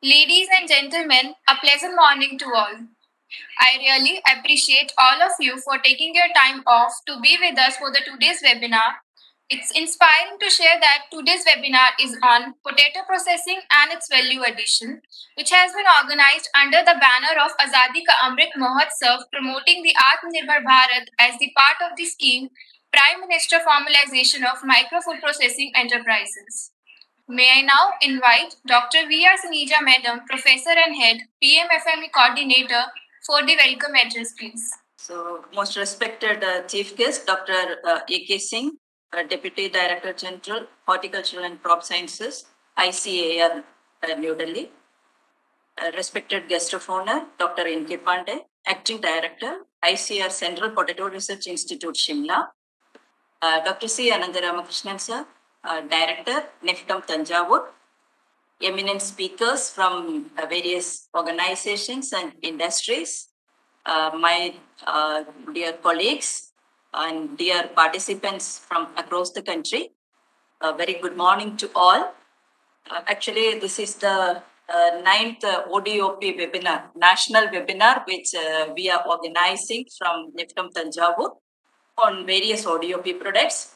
Ladies and gentlemen, a pleasant morning to all. I really appreciate all of you for taking your time off to be with us for the today's webinar. It's inspiring to share that today's webinar is on potato processing and its value addition, which has been organized under the banner of Azadi Ka Amrit Mahotsav, promoting the Atmanirbhar Bharat as the part of the scheme Prime Minister Formalization of Micro Food Processing Enterprises. May I now invite Dr. V.R. Sanija Madam, Professor and Head, PMFME Coordinator, for the welcome address, please. So, most respected Chief Guest, Dr. A.K. Singh, Deputy Director General, Horticultural and Crop Sciences, ICAR, New Delhi. Respected Guest of Honor, Dr. N.K. Pandey, Acting Director, ICR Central Potato Research Institute, Shimla. Dr. C. Ananda Ramakrishnan, sir, Director, NIFTM Tanjavur. Eminent speakers from various organizations and industries. My dear colleagues and dear participants from across the country, a very good morning to all. Actually, this is the 9th ODOP webinar, national webinar, which we are organizing from NIFTM Tanjavur on various ODOP products.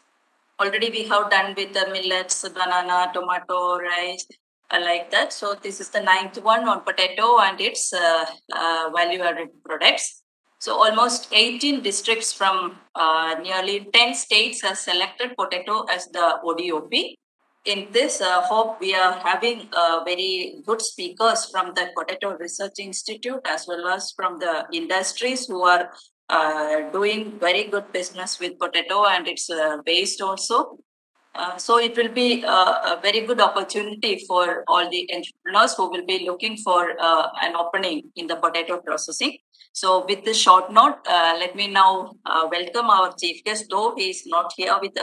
Already we have done with the millets, banana, tomato, rice, like that. So this is the 9th one on potato and its value-added products. So almost 18 districts from nearly 10 states have selected potato as the ODOP. In this, hope we are having very good speakers from the Potato Research Institute as well as from the industries who are doing very good business with potato and its waste also. So it will be a very good opportunity for all the entrepreneurs who will be looking for an opening in the potato processing. So with this short note, let me now welcome our chief guest, though he is not here with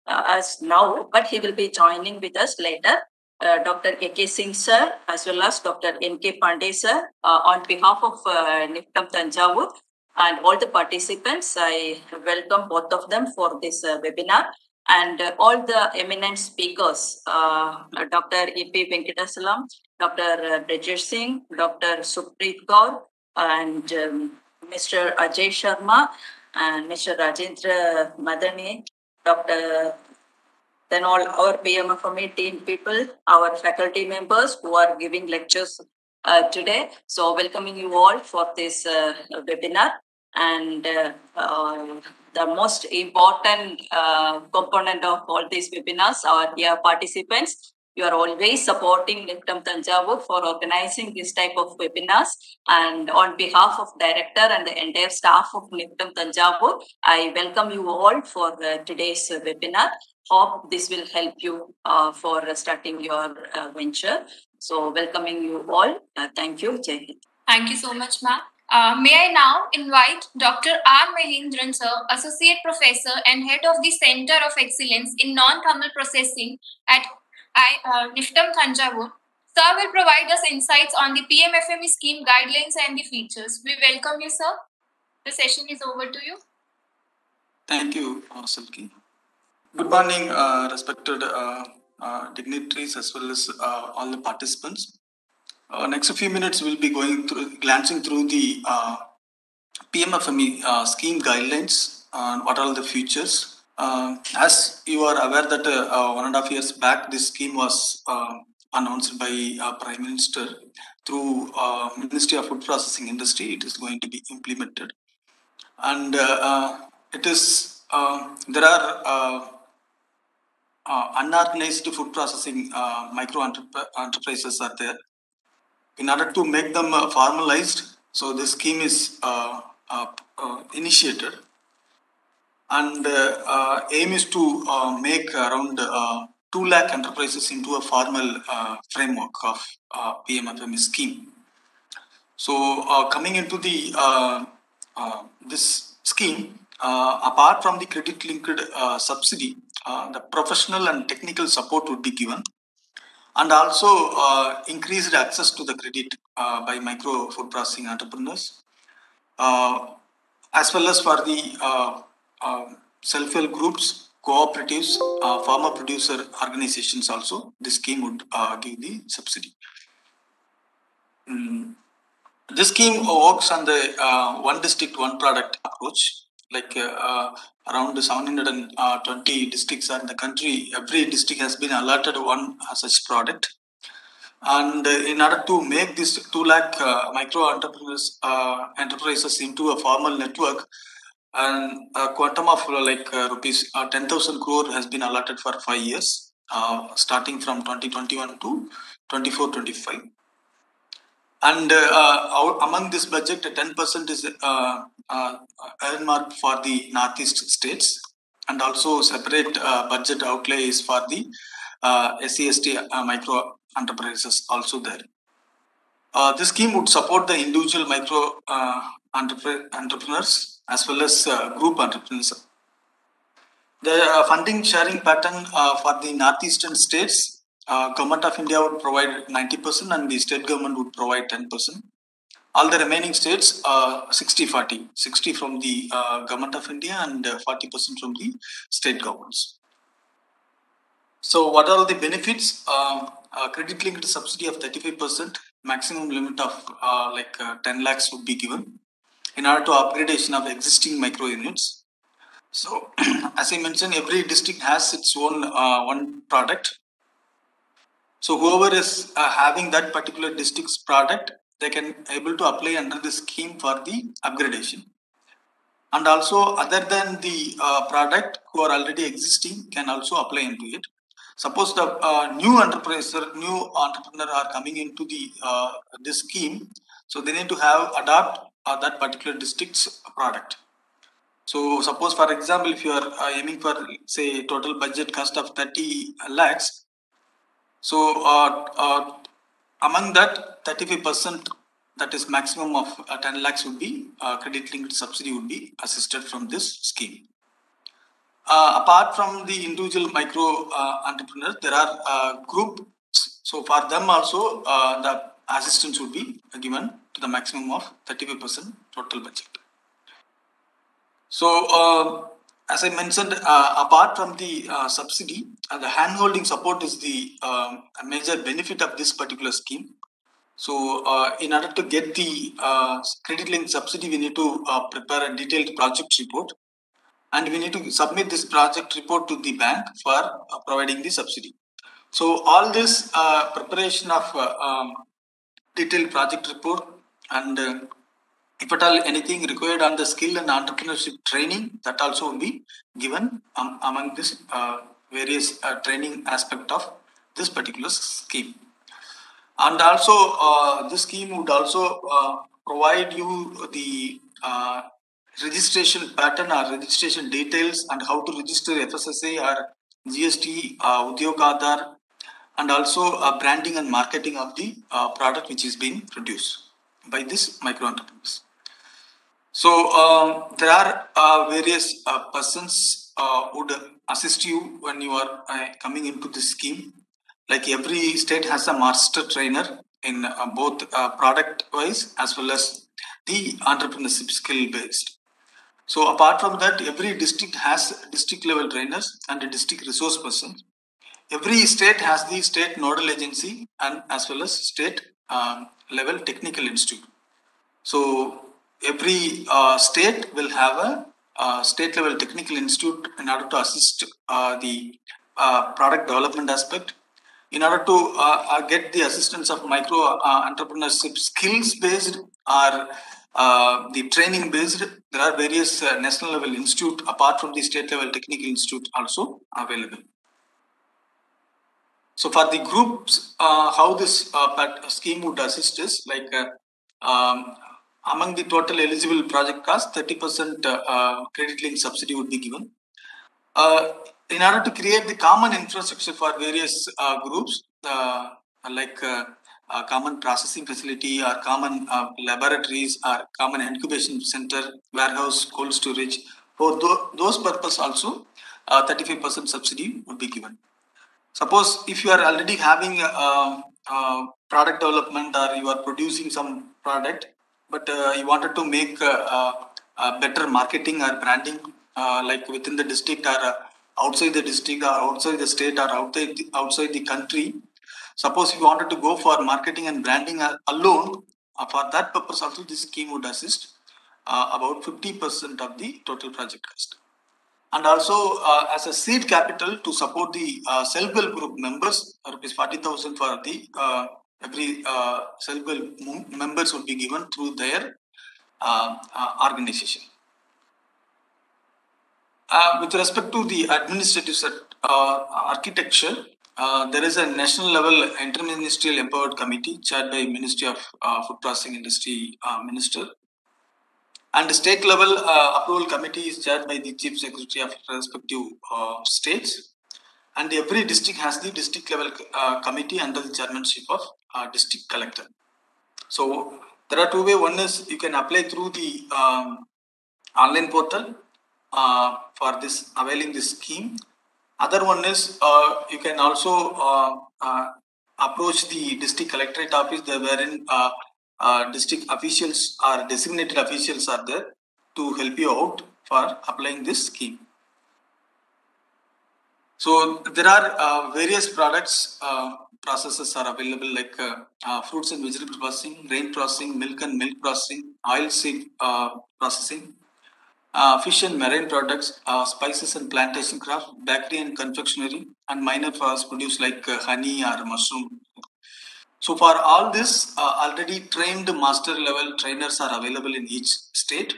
us now, but he will be joining with us later. Dr. A.K. Singh sir, as well as Dr. N.K. Pandey sir, on behalf of NIFTM Tanjavur and all the participants, I welcome both of them for this webinar. And all the eminent speakers, Dr. E.P. Venkatasalam, Dr. Brajesh Singh, Dr. Supreet Kaur, and Mr. Ajay Sharma, and Mr. Rajendra Madani, Dr. Then all our PMFME team people, our faculty members who are giving lectures today. So welcoming you all for this webinar. And the most important component of all these webinars are dear participants. You are always supporting NIFTM Tanjavur for organizing this type of webinars. And on behalf of director and the entire staff of NIFTM Tanjavur, I welcome you all for today's webinar. Hope this will help you for starting your venture. So welcoming you all. Thank you. Jai Hind. Thank you so much, ma'am. May I now invite Dr. R. Mahindran sir, Associate Professor and Head of the Center of Excellence in Non-Thermal Processing at NIFTM Thanjavur. Sir will provide us insights on the PMFME scheme guidelines and the features. We welcome you, sir. The session is over to you. Thank you, Silky. Good morning, respected dignitaries as well as all the participants. Next few minutes, we'll be glancing through the PMFME scheme guidelines and what are the features. As you are aware that 1.5 years back, this scheme was announced by Prime Minister through Ministry of Food Processing Industry. It is going to be implemented, and it is there are unorganized food processing micro enterprises are there. In order to make them formalized, so this scheme is initiated, and aim is to make around 2 lakh enterprises into a formal framework of PMFME scheme. So coming into the this scheme, apart from the credit linked subsidy, the professional and technical support would be given, and also increased access to the credit by micro food processing entrepreneurs, as well as for the self-help groups, cooperatives, farmer producer organizations also. This scheme would give the subsidy. This scheme works on the one district, one product approach. Like around 720 districts are in the country. Every district has been allotted one such product. And in order to make this 2 lakh micro entrepreneurs enterprises into a formal network, and a quantum of rupees 10,000 crore has been allotted for 5 years, starting from 2021 to 24-25. And among this budget, 10% is earmarked for the Northeast states, and also separate budget outlay is for the SC/ST micro enterprises also there. This scheme would support the individual micro entrepreneurs as well as group entrepreneurs. The funding sharing pattern for the northeastern states, Government of India would provide 90% and the state government would provide 10%. All the remaining states, 60-40, 60 from the Government of India and 40% from the state governments. So what are the benefits? Credit linked subsidy of 35%, maximum limit of 10 lakhs would be given in order to upgradation of existing micro units. So as I mentioned, every district has its own one product. So whoever is having that particular district's product, they can able to apply under the scheme for the upgradation. And also other than the product who are already existing can also apply into it. Suppose the new entrepreneur are coming into the this scheme, so they need to adopt that particular district's product. So suppose for example, if you are aiming for say total budget cost of 30 lakhs, so among that 35%, that is maximum of 10 lakhs would be credit linked subsidy would be assisted from this scheme. Apart from the individual micro entrepreneurs, there are groups. So for them also, the assistance would be given to the maximum of 35% total budget. So as I mentioned, apart from the subsidy, the hand-holding support is the major benefit of this particular scheme. So in order to get the credit linked subsidy, we need to prepare a detailed project report, and we need to submit this project report to the bank for providing the subsidy. So all this preparation of detailed project report, and if at all anything required on the skill and entrepreneurship training, that also will be given among this various training aspect of this particular scheme. And also this scheme would also provide you the registration pattern or registration details and how to register FSSA or GST, Udyog Aadhar, and also branding and marketing of the product which is being produced by this micro entrepreneurs. So there are various persons would assist you when you are coming into this scheme. Like every state has a master trainer in both product wise as well as the entrepreneurship skill based. So apart from that, every district has district level trainers and a district resource person. Every state has the state nodal agency and as well as state level technical institute. So every state will have a state level technical institute in order to assist the product development aspect. In order to get the assistance of micro entrepreneurship skills based or the training based, there are various national level institute apart from the state level technical institute also available. So for the groups, how this scheme would assist is like among the total eligible project cost, 30% credit link subsidy would be given. In order to create the common infrastructure for various groups, common processing facility or common laboratories or common incubation center, warehouse, cold storage, for those purpose also 35% subsidy would be given. Suppose if you are already having product development or you are producing some product, but you wanted to make better marketing or branding like within the district or outside the district or outside the state or outside the country. Suppose if you wanted to go for marketing and branding alone, for that purpose also this scheme would assist about 50% of the total project cost. And also as a seed capital to support the self-help group members, rupees 40,000 for the every self-help members would be given through their organization. With respect to the administrative architecture, there is a national level interministerial empowered committee chaired by Ministry of Food Processing Industry Minister. And the state level approval committee is chaired by the chief secretary of respective states. And every district has the district level committee under the chairmanship of district collector. So there are two ways. One is you can apply through the online portal for this availing this scheme. Other one is you can also approach the district collectorate office there wherein district officials or designated officials are there to help you out for applying this scheme. So there are various products processes are available like fruits and vegetable processing, grain processing, milk and milk processing, oil seed processing, fish and marine products, spices and plantation craft, bakery and confectionery, and minor products produced like honey or mushroom. So for all this, already trained master level trainers are available in each state.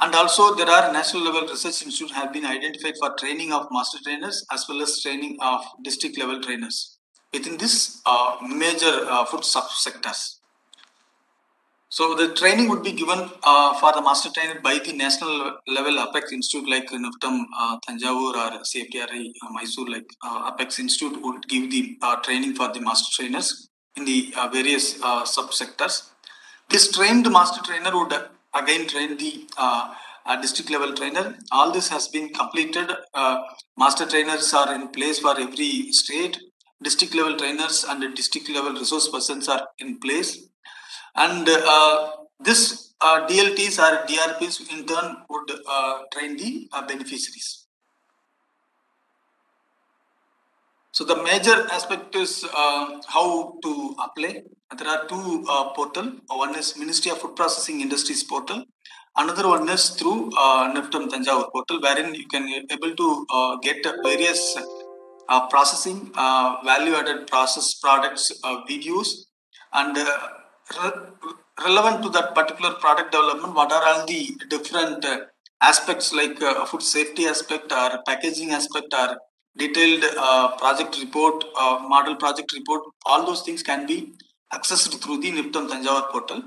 And also there are national level research institutes have been identified for training of master trainers as well as training of district level trainers within this major food subsectors. So the training would be given for the master trainer by the national level Apex Institute like NIFTM Tanjavur or CFTRI Mysore, like Apex Institute would give the training for the master trainers in the various subsectors. This trained master trainer would again train the district level trainer. All this has been completed. Master trainers are in place for every state. District level trainers and district level resource persons are in place. And this DLTs or DRPs in turn would train the beneficiaries. So the major aspect is how to apply. There are two portals. One is Ministry of Food Processing Industries portal. Another one is through NIFTM Tanjavur portal, wherein you can able to get various processing value-added process products videos and relevant to that particular product development. What are all the different aspects like food safety aspect or packaging aspect or detailed project report, model project report, all those things can be accessed through the NIFTM Tanjavur portal.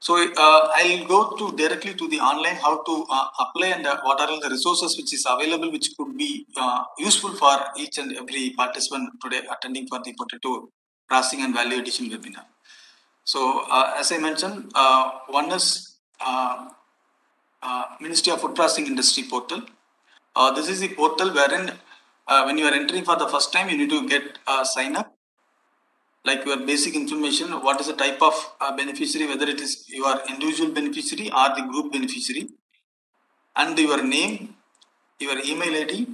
So I'll go directly to the online how to apply and what are all the resources which is available which could be useful for each and every participant today attending for the potato processing and value addition webinar. So as I mentioned, one is Ministry of Food Processing Industry portal. This is the portal wherein when you are entering for the first time, you need to get sign up, like your basic information, what is the type of beneficiary, whether it is your individual beneficiary or the group beneficiary, and your name, your email ID,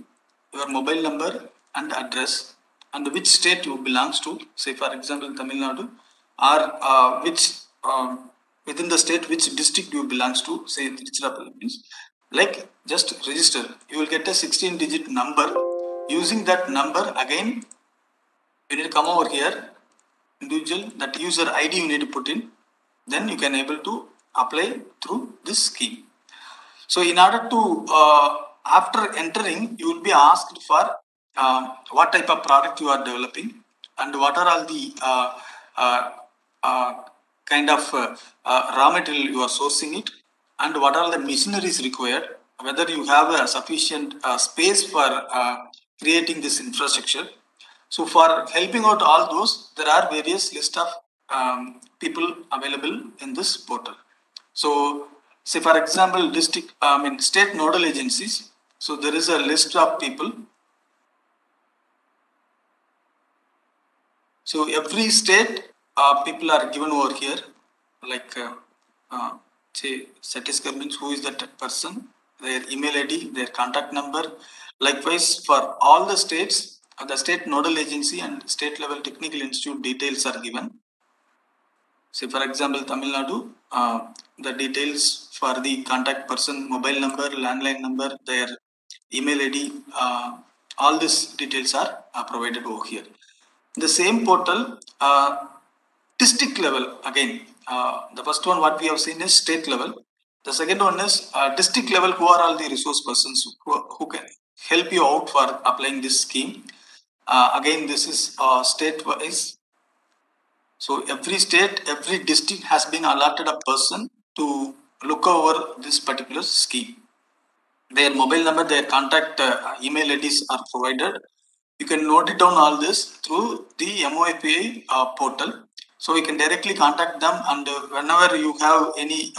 your mobile number and address, and which state you belongs to, say for example Tamil Nadu, or which within the state which district you belongs to, say Tiruchirappalli means, like just register. You will get a 16-digit number. Using that number, again you need to come over here, individual, that user ID you need to put in, then you can able to apply through this scheme. So in order to after entering, you will be asked for what type of product you are developing and what are all the kind of raw material you are sourcing it, and what are the machineries required, whether you have a sufficient space for creating this infrastructure. So for helping out all those, there are various list of people available in this portal. So say for example, state nodal agencies. So there is a list of people. So every state people are given over here, like say Chhattisgarh means who is that person, their email ID, their contact number. Likewise for all the states, the state nodal agency and state level technical institute details are given. Say for example, Tamil Nadu, the details for the contact person, mobile number, landline number, their email ID, all these details are provided over here. The same portal, district level, again, the first one what we have seen is state level. The second one is district level, who are all the resource persons who can help you out for applying this scheme. Again, this is state wise. So every state, every district has been allotted a person to look over this particular scheme. Their mobile number, their contact email IDs are provided. You can note it down all this through the MOAPI portal. So you can directly contact them, and whenever you have any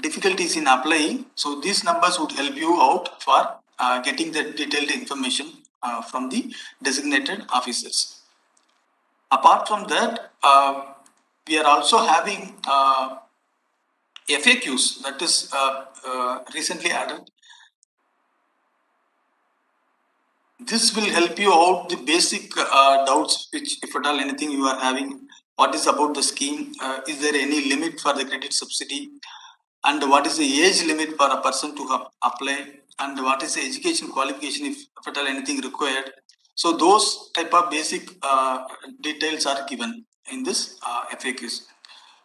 difficulties in applying, so these numbers would help you out for getting the detailed information from the designated officers. Apart from that, we are also having FAQs, that is recently added. This will help you out the basic doubts, which if at all anything you are having, what is about the scheme, is there any limit for the credit subsidy, and what is the age limit for a person to apply, and what is the education qualification if at all anything required. So those type of basic details are given in this FAQs.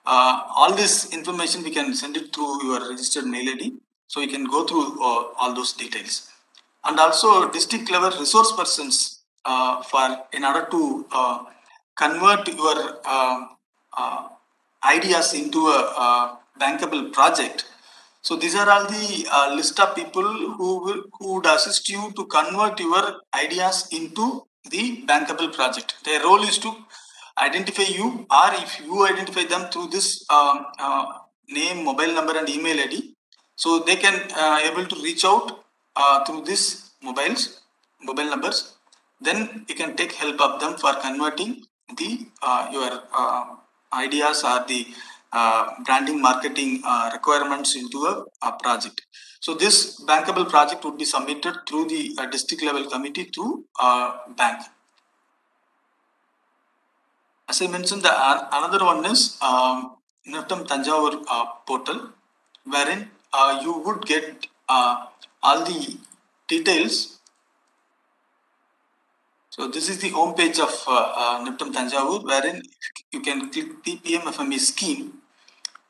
All this information we can send it through your registered mail ID, so you can go through all those details. And also district level resource persons in order to convert your ideas into a bankable project. So these are all the list of people who would assist you to convert your ideas into the bankable project. Their role is to identify you, or if you identify them through this name, mobile number and email ID, so they can able to reach out through these mobile numbers. Then you can take help of them for converting the your ideas or the branding marketing requirements into a project. So this bankable project would be submitted through the district level committee through bank. As I mentioned, another one is Nirtam Tanjavur portal, wherein you would get all the details. So this is the home page of Nirtam Tanjavur, wherein you can click the PMFME scheme,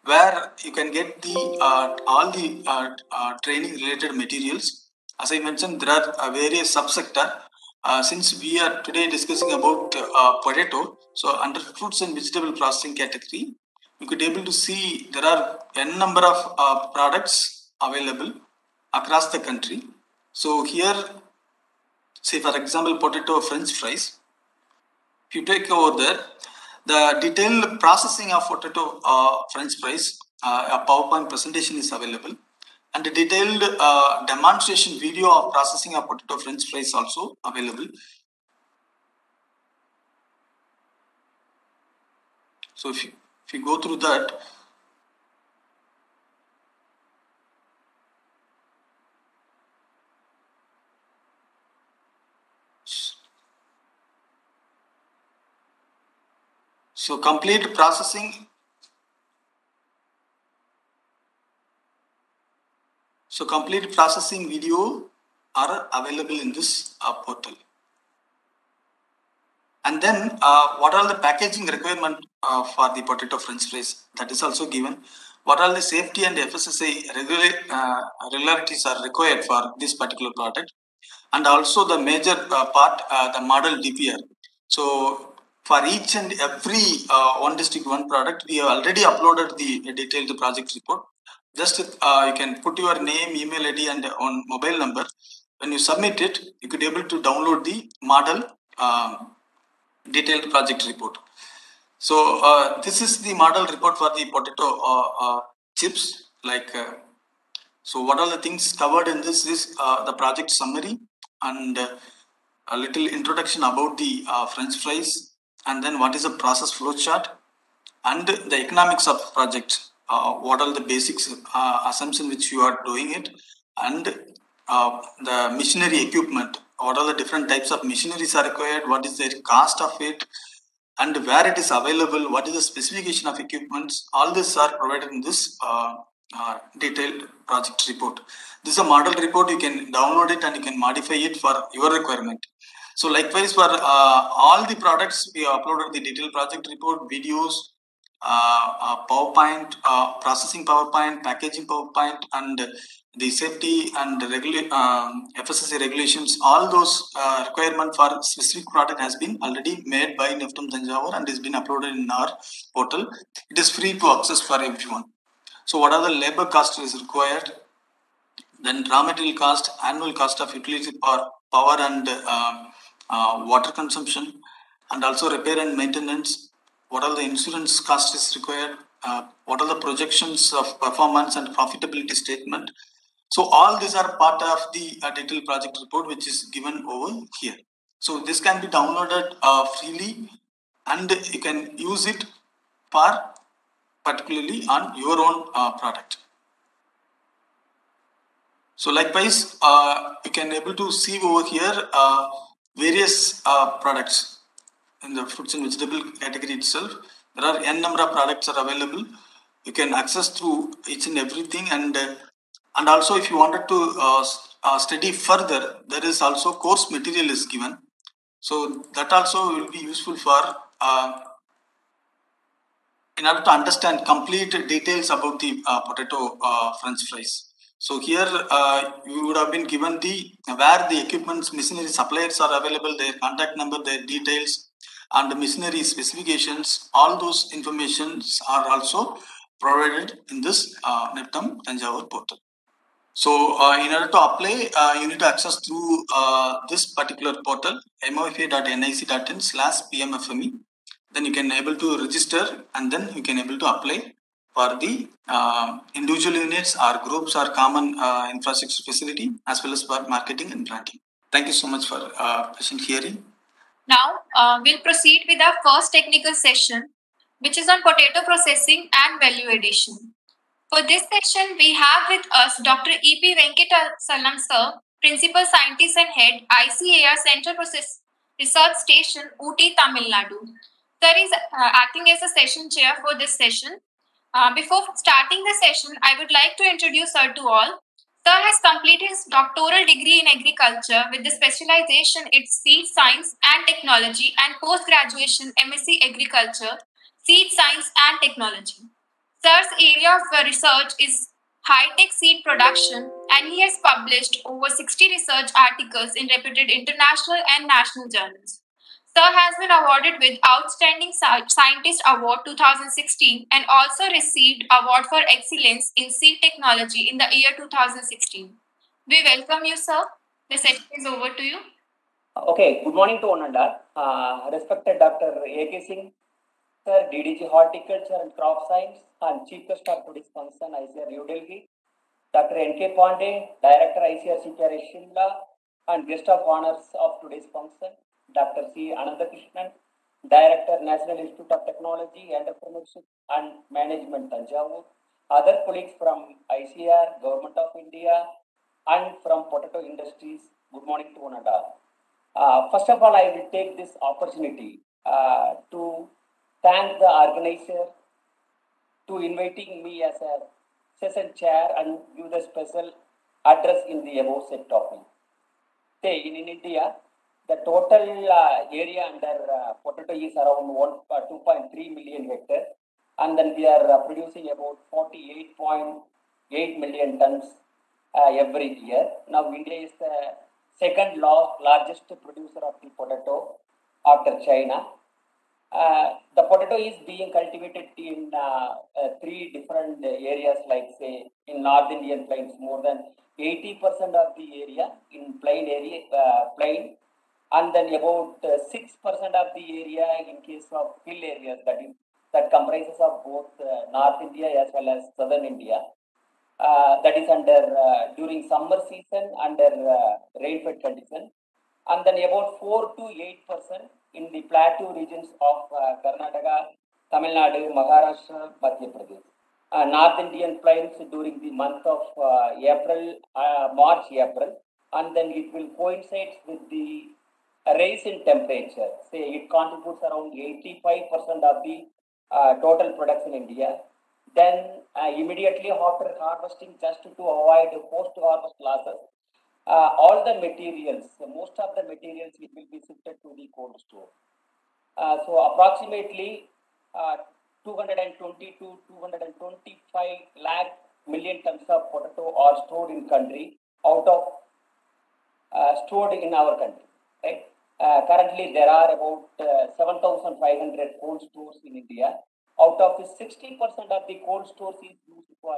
where you can get the all the training related materials. As I mentioned, there are various subsector. Since we are today discussing about potato, so under fruits and vegetable processing category, you could able to see there are n number of products available across the country. So here, say for example, potato French fries. If you take over there, the detailed processing of potato French fries, a PowerPoint presentation is available, and the detailed demonstration video of processing of potato French fries also available. So if you go through that, so complete processing. So complete processing video are available in this portal. And then what are the packaging requirement for the potato French fries? That is also given. What are the safety and FSSAI regularities are required for this particular product? And also the major part, the model DPR. So for each and every one district, one product, we have already uploaded the detailed project report. Just you can put your name, email ID and on mobile number. When you submit it, you could able to download the model detailed project report. So this is the model report for the potato chips. So what are the things covered in this is the project summary and a little introduction about the French fries, and then what is a process flow chart and the economics of project. What are the basics assumption which you are doing it, and the machinery equipment. What are the different types of machineries are required? What is the cost of it? And where it is available? What is the specification of equipments? All this are provided in this detailed project report. This is a model report. You can download it and you can modify it for your requirement. So likewise for all the products, we uploaded the detailed project report, videos, PowerPoint, processing PowerPoint, packaging PowerPoint, and the safety and FSSAI regulations. All those requirement for specific product has been already made by NIFTM Thanjavur and is been uploaded in our portal. It is free to access for everyone. So what are the labor cost is required? Then raw material cost, annual cost of utility power and water consumption, and also repair and maintenance. What are the insurance cost is required? What are the projections of performance and profitability statement? So all these are part of the detailed project report, which is given over here. So this can be downloaded freely, and you can use it for particularly on your own product. So likewise, you can able to see over here various products in the fruits and vegetable category itself. There are n number of products are available. You can access through each and everything, and also if you wanted to study further, there is also course material is given. So that also will be useful for in order to understand complete details about the potato French fries. So here you would have been given the where the equipments, machinery suppliers are available, their contact number, their details, and the machinery specifications. All those informations are also provided in this NIFTM Thanjavur portal. So in order to apply, you need to access through this particular portal, mofa.nic.in/PMFME. Then you can able to register, and then you can able to apply for the individual units or groups or common infrastructure facility, as well as for marketing and branding. Thank you so much for patient hearing. Now we'll proceed with our first technical session, which is on potato processing and value addition. For this session, we have with us Dr. E.P. Venkatachalam sir, Principal Scientist and Head, ICAR Central Process Research Station, Ooty, Tamil Nadu. Sir is acting as a session chair for this session. Before starting the session, I would like to introduce sir to all. Sir has completed his doctoral degree in agriculture with the specialization in seed science and technology, and post-graduation MSc Agriculture, seed science and technology. Sir's area of research is high-tech seed production, and he has published over 60 research articles in reputed international and national journals. Sir has been awarded with Outstanding Scientist Award 2016 and also received Award for Excellence in Seed Technology in the year 2016. We welcome you, sir. The session is over to you. Okay, good morning to one and all. Respected Dr. A.K. Singh, sir, DDG Horticulture and Crop Science, and Chief Guest of today's function, ICAR New Delhi. Dr. N.K. Pandey, Director ICAR CKR Shimla, and Guest of Honors of today's function, Dr. C. Anandakrishnan, Director, National Institute of Technology, Entrepreneurship and Management, Thanjavur. Other colleagues from ICAR, Government of India, and from potato industries, good morning to one and all. First of all, I will take this opportunity to thank the organizer to inviting me as a session chair and give the special address in the above said topic. Say, in India, the total area under potato is around 2.3 million hectares, and then we are producing about 48.8 million tons every year. Now, India is the second largest producer of the potato after China. The potato is being cultivated in 3 different areas, like say in North Indian plains, more than 80% of the area in plain, and then about 6% of the area in case of hill areas, that comprises of both North India as well as Southern India. That is under during summer season under rain-fed condition, and then about 4 to 8% in the plateau regions of Karnataka, Tamil Nadu, Maharashtra, Madhya Pradesh. North Indian plains during the month of March, April, and then it will coincide with the rise in temperature. Say it contributes around 85% of the total production in India. Then immediately after harvesting, just to avoid post-harvest losses, all the materials, most of the materials, it will be shifted to the cold store. So approximately 220 to 225 lakh million tons of potato are stored in country out of stored in our country, right? Currently, there are about 7,500 cold stores in India. Out of the 60% of the cold stores is used for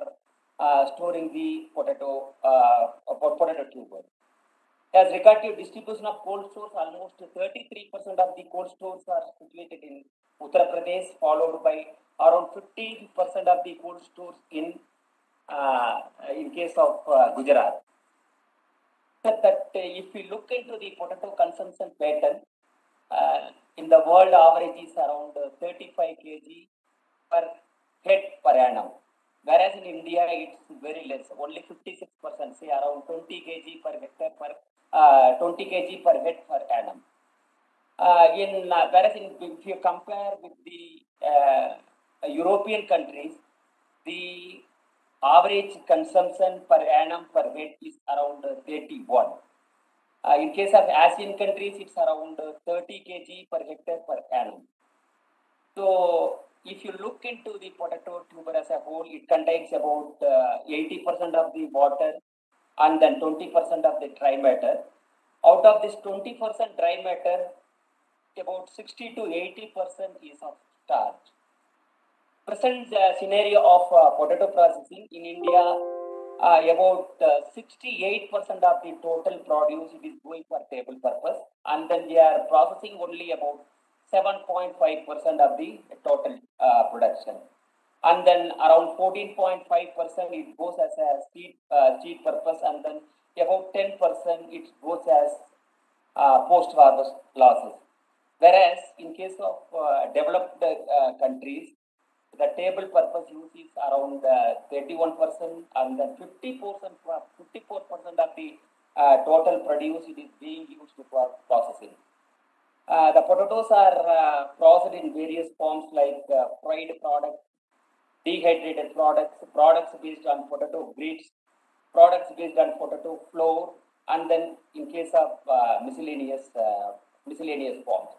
storing the potato tuber. As regard to distribution of cold stores, almost 33% of the cold stores are situated in Uttar Pradesh, followed by around 15% of the cold stores in case of Gujarat. That if we look into the potato consumption pattern, in the world average is around 35 kg per head per annum. Whereas in India, it's very less, only 56%, say around 20 kg per hectare per 20 kg per head per annum. Whereas if you compare with the European countries, the average consumption per annum per head is around 31. In case of Asian countries, it's around 30 kg per hectare per annum. So if you look into the potato tuber as a whole, it contains about 80% of the water and then 20% of the dry matter. Out of this 20% dry matter, about 60 to 80% is of starch. Present scenario of potato processing in India, about 68% of the total produce it is going for table purpose, and then we are processing only about 7.5% of the total production, and then around 14.5% it goes as a seed purpose, and then about 10% it goes as post harvest losses. Whereas in case of developed countries, the table purpose use is around 31%, and then 54% of the total produce it is being used for processing. The potatoes are processed in various forms like fried products, dehydrated products, products based on potato grits, products based on potato flour, and then in case of miscellaneous forms.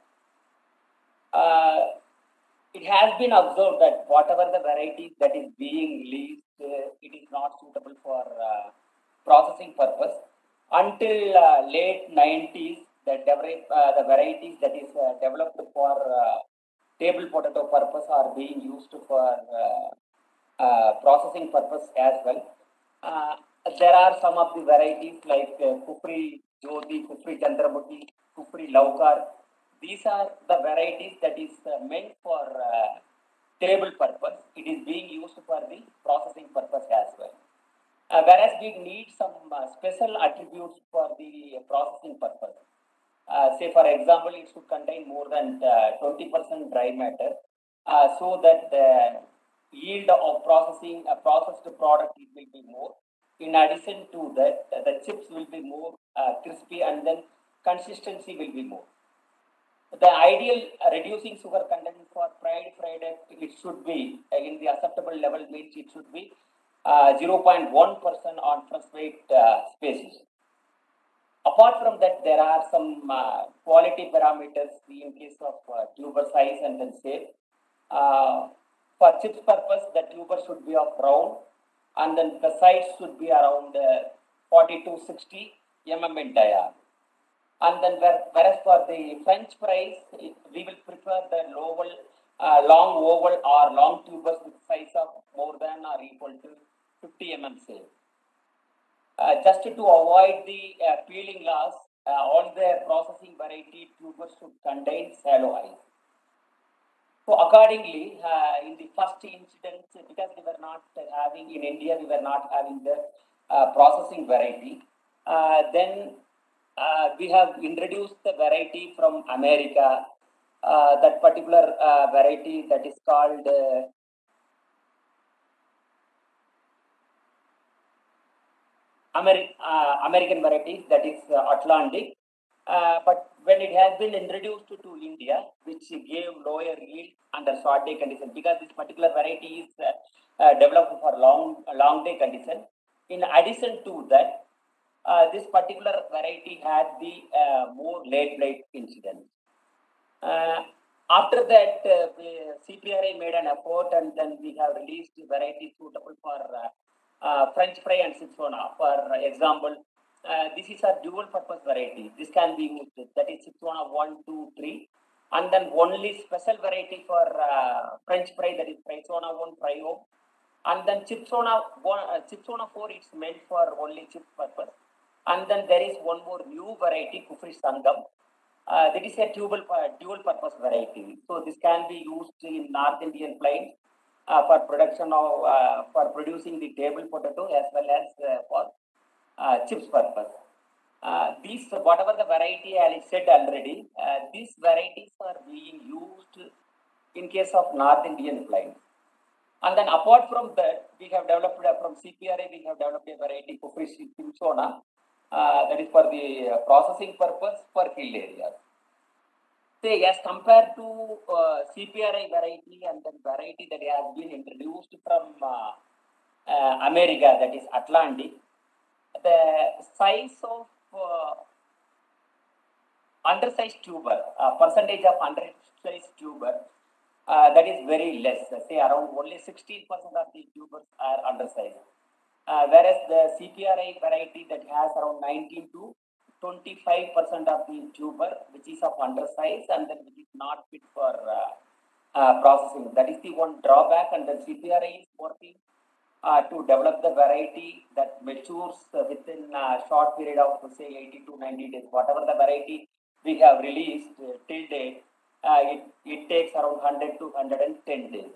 It has been observed that whatever the varieties that is being released, it is not suitable for processing purpose. Until late 90s, the varieties that is developed for table potato purpose are being used for processing purpose as well. There are some of the varieties like Kufri Jyoti, Kufri Chandramukhi, Kufri Laukar. These are the varieties that is meant for table purpose. It is being used for the processing purpose as well. Whereas we need some special attributes for the processing purpose. Say for example, it should contain more than 20% dry matter, so that the yield of processing a processed product it will be more. In addition to that, the chips will be more crispy, and then consistency will be more. The ideal reducing sugar content for fried egg, it should be in the acceptable level, means it should be 0.1% on first weight species. Apart from that, there are some quality parameters in case of tuber size and then shape. For chips purpose, the tuber should be of round, and then the size should be around 40 to 60 mm in diameter. And then whereas for the French fries, we will prefer the long oval or long tubers with size of more than or equal to 50 mm shape. Just to avoid the peeling loss, all the processing variety tubers should contain shallow eyes. So accordingly, in the first incident, because we were not having in India, we were not having the processing variety, then we have introduced the variety from America, that particular variety that is called American varieties, that is Atlantic. But when it has been introduced to India, which gave lower yield under short day condition, because this particular variety is developed for long day condition. In addition to that, this particular variety had the more late blight incident. After that, CPRI made an effort, and then we have released varieties suitable for French fry and Citronella. For example, this is a dual purpose variety. This can be used, that is Citronella 1, 2, 3. And then only special variety for French fry, that is Citronella 1 Frio. And then Citronella 4, it's meant for only chip purpose. And then there is one more new variety, Kufri Sangam. That is a dual purpose variety. So this can be used in North Indian plains for production of for producing the table potato as well as for chips purpose. These, whatever the variety I said already, these varieties are being used in case of North Indian plains. And then apart from that, we have developed from CPRI, we have developed a variety Kufri Citronella. That is for the processing purpose for hill areas. Say, as compared to CPRI variety and then variety that has been introduced from America, that is Atlantic, the size of undersized tuber, percentage of undersized tuber, that is very less. Say around only 16% of the tubers are undersized. Whereas the CPRI variety that has around 19 to 25% of the tuber, which is of undersize and then which is not fit for processing. That is the one drawback, and then CPRI is working to develop the variety that matures within a short period of say 80 to 90 days. Whatever the variety we have released till date, it takes around 100 to 110 days.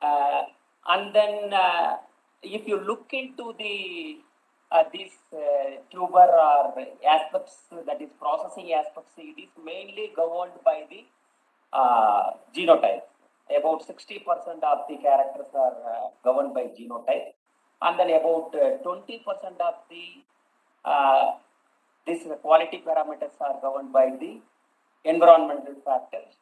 And then if you look into the these tuber or aspects, that is processing aspects, it is mainly governed by the genotype. About 60% of the characters are governed by genotype, and then about 20% of the these quality parameters are governed by the environmental factors,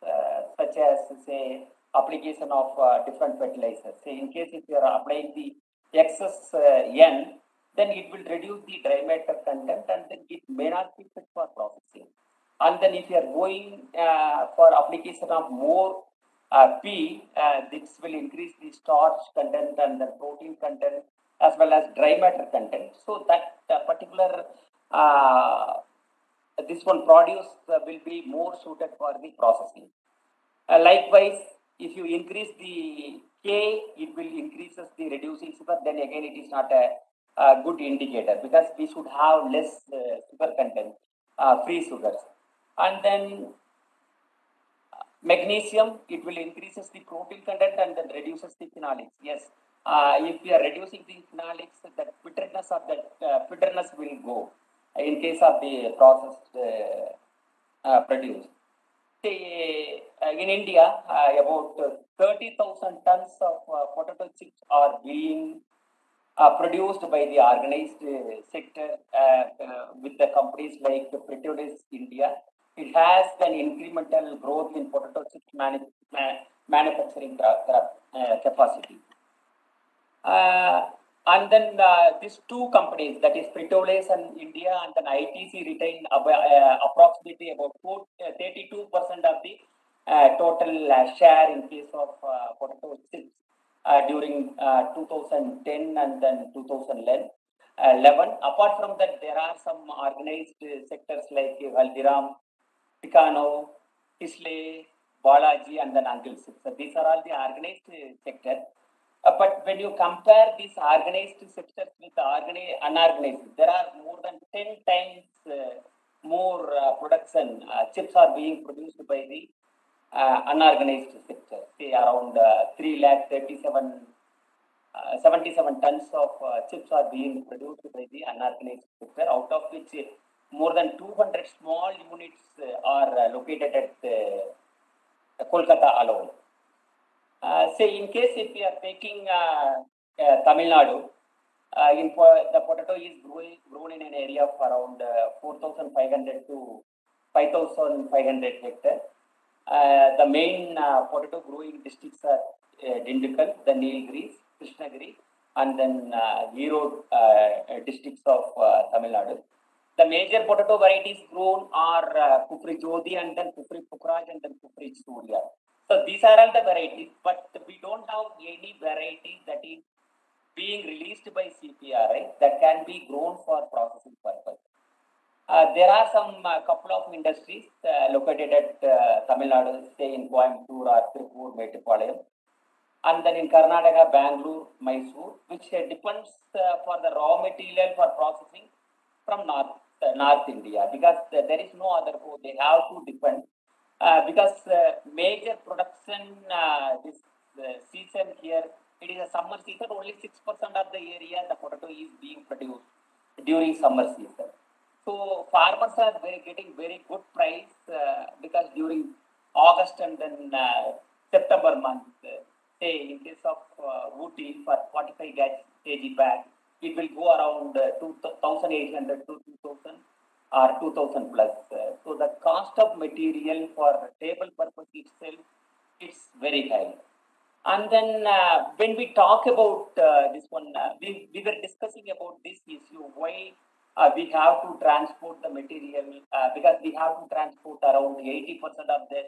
such as say application of different fertilizers. Say in case if you are applying the excess N, then it will reduce the dry matter content and then it may not be fit for processing. And then if you are going for application of more P, this will increase the starch content and the protein content as well as dry matter content. So that particular this one produce will be more suited for the processing. Likewise, if you increase the K, it will increases the reducing sugar. Then again, it is not a good indicator because we should have less sugar content, free sugars. And then magnesium, it will increases the protein content and then reduces the phenolics. Yes, if we are reducing the phenolics, the bitterness of that bitterness will go in case of the processed produce. Say, in India, about 30,000 tons of potato chips are being produced by the organized sector with the companies like Frito-Lay's India. It has an incremental growth in potato chips manufacturing capacity. And then these two companies, that is Frito-Lay's and India, and then ITC retain approximately about 32% of the total share in case of potato chips during 2010 and then 2011. Apart from that, there are some organized sectors like Haldiram, Picano, Islay, Balaji, and then Uncle Six. So these are all the organized sector. But when you compare these organized sectors with unorganized, there are more than 10 times more production chips are being produced by the unorganized sector. Say around 77 tons of chips are being produced by the unorganized sector, out of which more than 200 small units are located at Kolkata alone. Say in case if we are taking Tamil Nadu, The potato is grown in an area of around 4,500 to 5,500 hectares. The main potato growing districts are Dindigul, the Nilgiris, Krishnagiri, and then Erode districts of Tamil Nadu. The major potato varieties grown are Kufri Jodi and then Kufri Pukraj and then Kufri Surya. So these are all the varieties, but we don't have any variety that is being released by CPRI that can be grown for processing purpose. There are some couple of industries located at Tamil Nadu, say in Coimbatore or Tirupur, Mettupalayam, and then in Karnataka, Bangalore, Mysore, which depends for the raw material for processing from North India, because there is no other way. They have to depend because major production this season here, it is a summer season. Only 6% of the area the potato is being produced during summer season. So farmers are getting very good price because during August and then September month, say in case of Ooty for 45 kg bag, it will go around 2,800 to 2,000 or 2,000 plus. So the cost of material for table purpose itself is very high. And then when we talk about this one, we were discussing about this issue, why we have to transport the material because we have to transport around 80% of the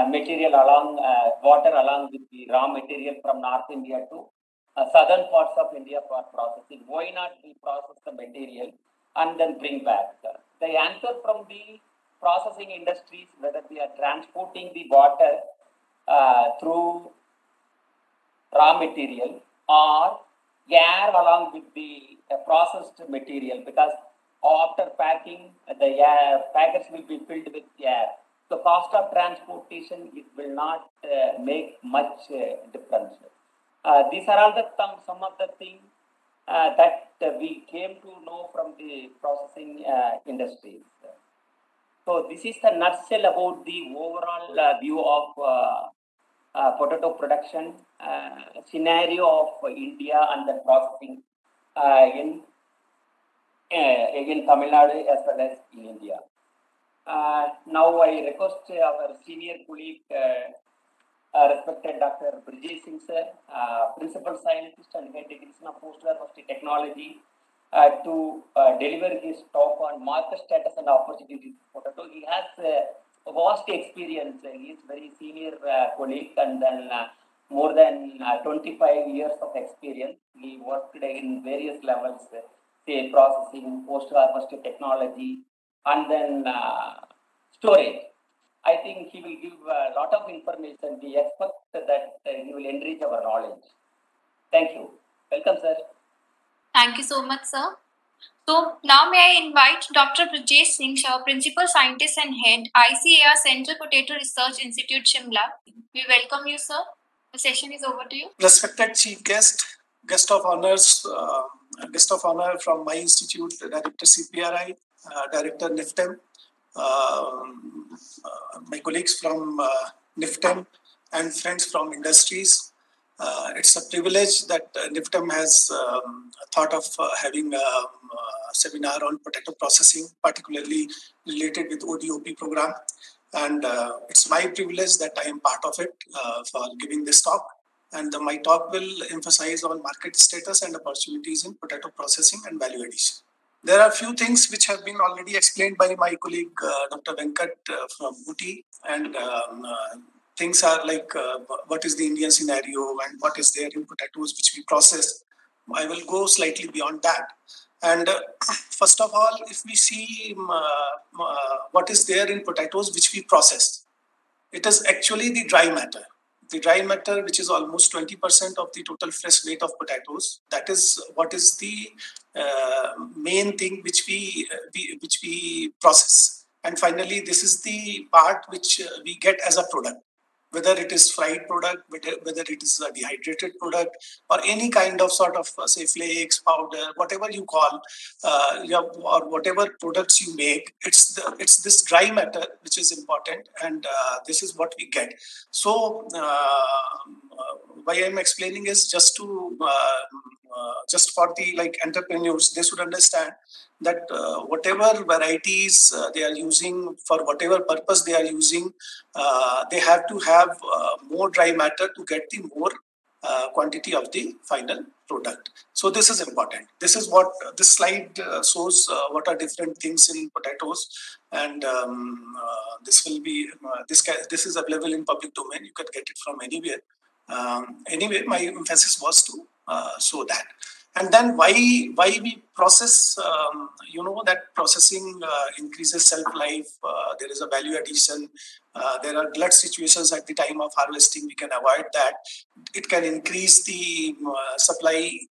material along water along with the raw material from North India to southern parts of India for processing. Why not we process the material and then bring back? The answer from the processing industries, whether we are transporting the water through raw material or air along with the processed material, because after packing the packets will be filled with air. The cost of transportation, it will not make much difference. These are all some of the things that we came to know from the processing industries. So this is the nutshell about the overall view of potato production scenario of India and the processing in Tamil Nadu as well as in India. Now I request our senior colleague, respected Dr. Brijesh Singh sir, Principal Scientist and Head Division of Post Harvest Technology, to deliver his talk on market status and opportunities for potato. He has vast experience. He is very senior colleague, and then more than 25 years of experience. He worked in various levels, say processing, post-harvest technology, and then storage. I think he will give a lot of information. We expect that he will enrich our knowledge. Thank you. Welcome, sir. Thank you so much, sir. So now may I invite Dr. Brijesh Singh, Principal Scientist and Head, ICAR Central Potato Research Institute, Shimla. We welcome you, sir. The session is over to you. Respected Chief Guest, Guest of Honors, Guest of Honor from my institute, Director CPRI, Director NIFTEM, my colleagues from NIFTEM and friends from industries. It's a privilege that NIFTEM has thought of having a seminar on potato processing, particularly related with ODOP program. And it's my privilege that I am part of it for giving this talk. And my talk will emphasize on market status and opportunities in potato processing and value addition. There are a few things which have been already explained by my colleague Dr. Venkat from Ooty, and things are like what is the Indian scenario and what is there in potatoes which we process. I will go slightly beyond that. And first of all, if we see what is there in potatoes which we process, it is actually the dry matter. The dry matter, which is almost 20% of the total fresh weight of potatoes, that is what is the main thing which we process. And finally, this is the part which we get as a product, whether it is fried product, whether it is a dehydrated product, or any kind of sort of say flakes, powder, whatever you call, or whatever products you make. It's this dry matter which is important, and this is what we get. So why I'm explaining is just to just for the entrepreneurs, they should understand that whatever varieties they are using, for whatever purpose they are using, they have to have more dry matter to get the more quantity of the final product. So this is important. This is what this slide shows. What are different things in potatoes, and this will be this is available in public domain. You can get it from anywhere. Anyway, my emphasis was to show that. And then why we process? That processing increases shelf life. There is a value addition. There are glut situations at the time of harvesting. We can avoid that. It can increase the supply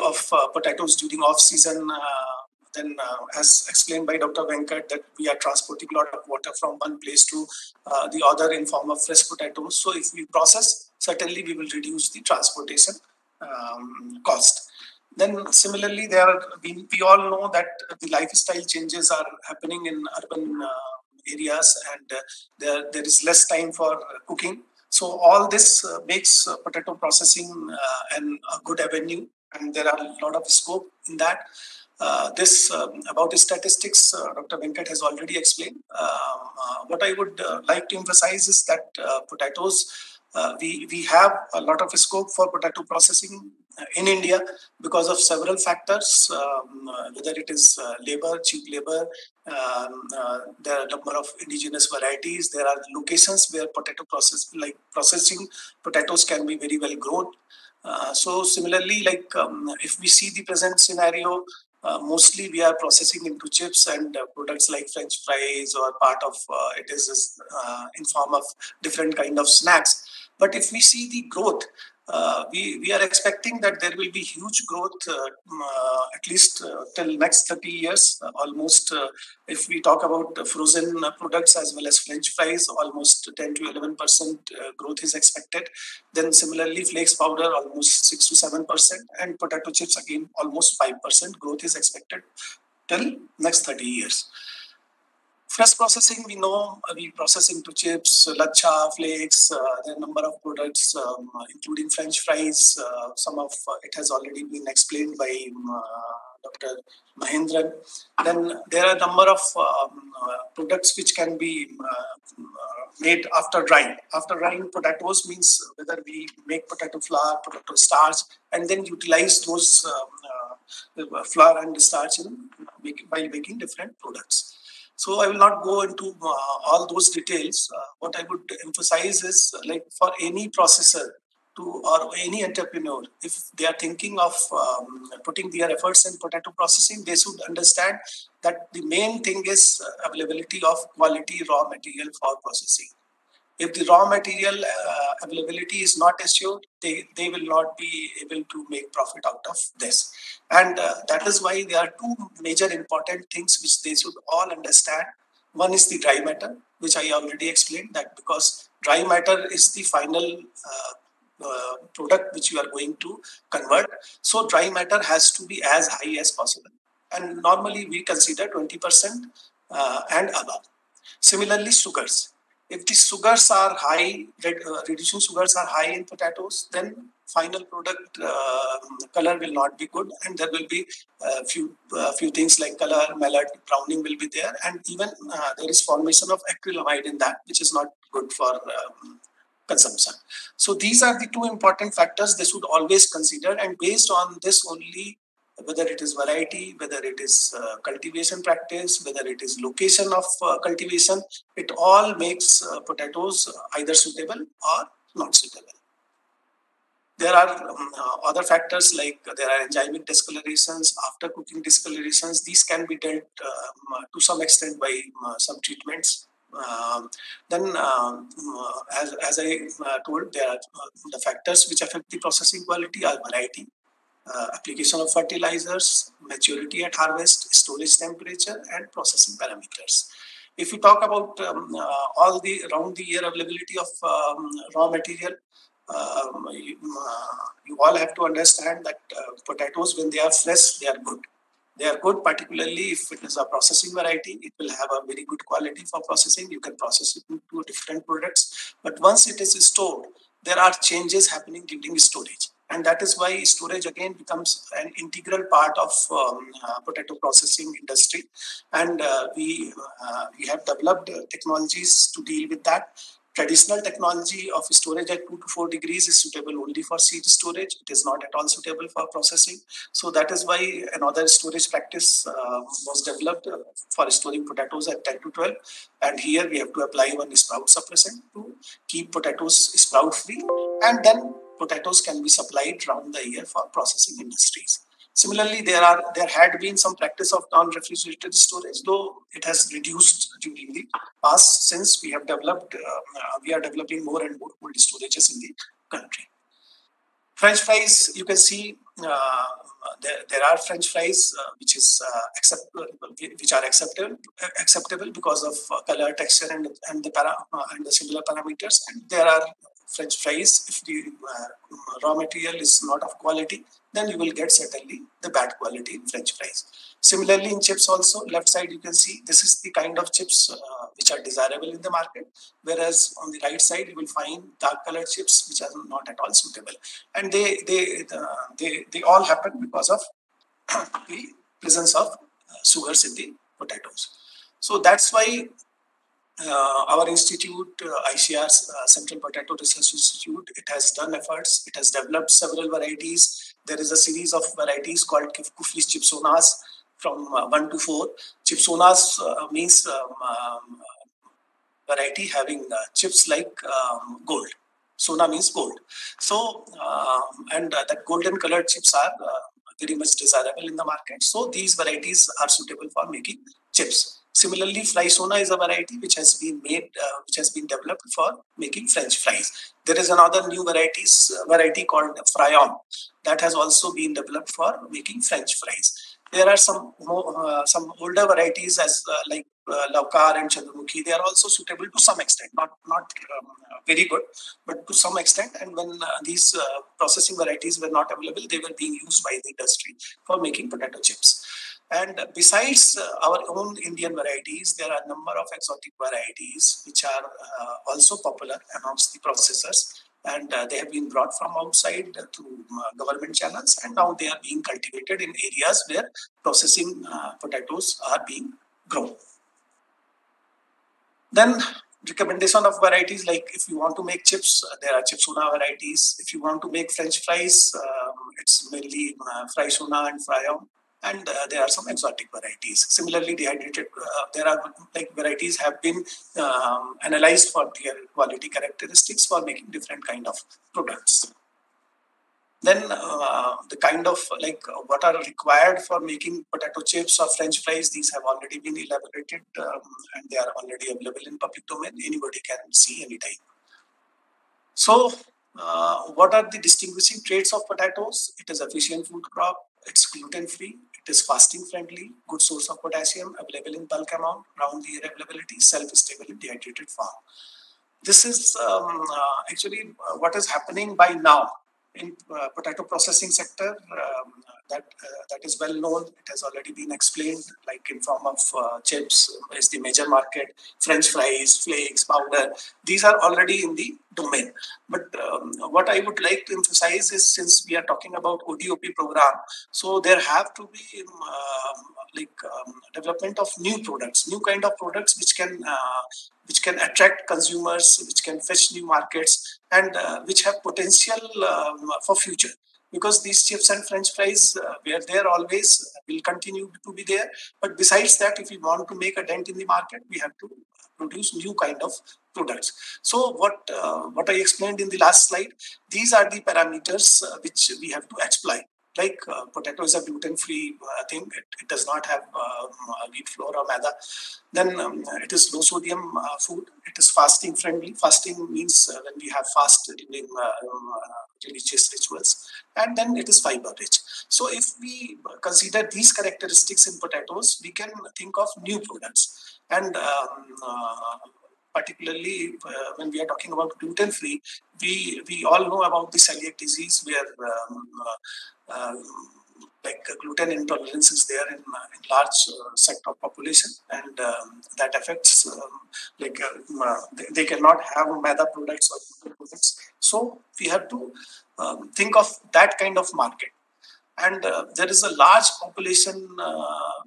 of potatoes during off season. Then, as explained by Dr. Venkat, that we are transporting a lot of water from one place to the other in form of fresh potatoes. So if we process, certainly we will reduce the transportation cost. Then similarly, we all know that the lifestyle changes are happening in urban areas, and there is less time for cooking. So all this makes potato processing a good avenue, and there are a lot of scope in that. About the statistics, Dr. Venkat has already explained. What I would like to emphasize is that potatoes, we have a lot of scope for potato processing in India because of several factors, whether it is labor, cheap labor, there are a number of indigenous varieties, there are locations where processing potatoes can be very well grown. So similarly, if we see the present scenario, mostly we are processing into chips and products like French fries, or part of it is in form of different kind of snacks. But if we see the growth, we are expecting that there will be huge growth at least till next 30 years. Almost, if we talk about frozen products as well as French fries, almost 10 to 11% growth is expected. Then similarly, flakes powder almost 6 to 7%, and potato chips again almost 5% growth is expected till next 30 years. Fresh processing, we know we process into chips, lacha, flakes, there are a number of products, including French fries. Some of it has already been explained by Dr. Mahendran. Then there are a number of products which can be made after drying. After drying potatoes means whether we make potato flour, potato starch, and then utilize those flour and starch while making different products. So I will not go into all those details. What I would emphasize is, for any processor or any entrepreneur, if they are thinking of putting their efforts in potato processing, they should understand that the main thing is availability of quality raw material for processing. If the raw material availability is not assured, they will not be able to make profit out of this. And that is why there are two major important things which they should all understand. One is the dry matter, which I already explained, that because dry matter is the final product which you are going to convert. So dry matter has to be as high as possible. And normally we consider 20% and above. Similarly, sugars. If the sugars are high, reducing sugars are high in potatoes, then final product color will not be good, and there will be few things like color, mallet, browning will be there, and even there is formation of acrylamide in that, which is not good for consumption. So these are the two important factors they should always consider, and based on this only, whether it is variety, whether it is cultivation practice, whether it is location of cultivation, it all makes potatoes either suitable or not suitable. There are other factors like there are enzymic discolorations, after cooking discolorations. These can be dealt to some extent by some treatments. Then, as I told, there are the factors which affect the processing quality are variety, application of fertilizers, maturity at harvest, storage temperature, and processing parameters. If we talk about all the round the year availability of raw material, you all have to understand that potatoes, when they are fresh, they are good. They are good, particularly if it is a processing variety. It will have a very good quality for processing. You can process it into different products. But once it is stored, there are changes happening during storage. And that is why storage again becomes an integral part of potato processing industry. And we have developed technologies to deal with that. Traditional technology of storage at 2 to 4 degrees is suitable only for seed storage. It is not at all suitable for processing. So that is why another storage practice was developed for storing potatoes at 10 to 12. And here we have to apply one sprout suppressant to keep potatoes sprout free. And then potatoes can be supplied round the year for processing industries. Similarly, there had been some practice of non-refrigerated storage, though it has reduced during the past since we have developed, we are developing more and more cold storages in the country. French fries, you can see there are French fries which are acceptable because of color, texture, and the similar parameters. And there are French fries, if the raw material is not of quality, then you will get certainly the bad quality in French fries. Similarly, in chips also, left side you can see this is the kind of chips which are desirable in the market, whereas on the right side you will find dark colored chips which are not at all suitable, and they all happen because of the presence of sugars in the potatoes. So that's why our institute, ICR's Central Potato Research Institute, it has done efforts. It has developed several varieties. There is a series of varieties called Kuflis Chipsonas from 1 to 4. Chipsonas means variety having chips like gold. Sona means gold. So, and that golden colored chips are very much desirable in the market. So these varieties are suitable for making chips. Similarly, Frysona is a variety which has been made, which has been developed for making French fries. There is another new variety called Fryon that has also been developed for making French fries. There are some older varieties as like Laukar and Chandramukhi. They are also suitable to some extent, not very good, but to some extent. And when these processing varieties were not available, they were being used by the industry for making potato chips. And besides our own Indian varieties, there are a number of exotic varieties which are also popular amongst the processors. And they have been brought from outside through government channels, and now they are being cultivated in areas where processing potatoes are being grown. Then recommendation of varieties, like if you want to make chips, there are Chipsona varieties. If you want to make French fries, it's mainly Frysona and Fryon. And there are some exotic varieties. Similarly, dehydrated, there are like varieties have been analyzed for their quality characteristics for making different kind of products. Then the kind of like what are required for making potato chips or French fries, these have already been elaborated and they are already available in public domain. Anybody can see anytime. So what are the distinguishing traits of potatoes? It is efficient food crop. It's gluten-free. It is fasting-friendly, good source of potassium, available in bulk amount, round-the-year availability, self-stable in dehydrated form. This is actually what is happening by now in potato processing sector. That is well known. It has already been explained, like in form of chips is the major market, French fries, flakes, powder. These are already in the domain. But what I would like to emphasize is, since we are talking about ODOP program, so there have to be development of new products, new kind of products which can attract consumers, which can fetch new markets, and which have potential for future. Because these chips and French fries were there always, will continue to be there. But besides that, if we want to make a dent in the market, we have to produce new kind of products. So what I explained in the last slide, these are the parameters which we have to exploit. Like potato is a gluten-free thing. It does not have wheat flour or maida. Then it is low sodium food. It is fasting friendly. Fasting means when we have fast during religious rituals. And then it is fiber rich. So if we consider these characteristics in potatoes, we can think of new products. And particularly when we are talking about gluten-free, we all know about the celiac disease, where like gluten intolerance is there in large sector of population, and that affects they cannot have maida products or gluten products So we have to think of that kind of market. And there is a large population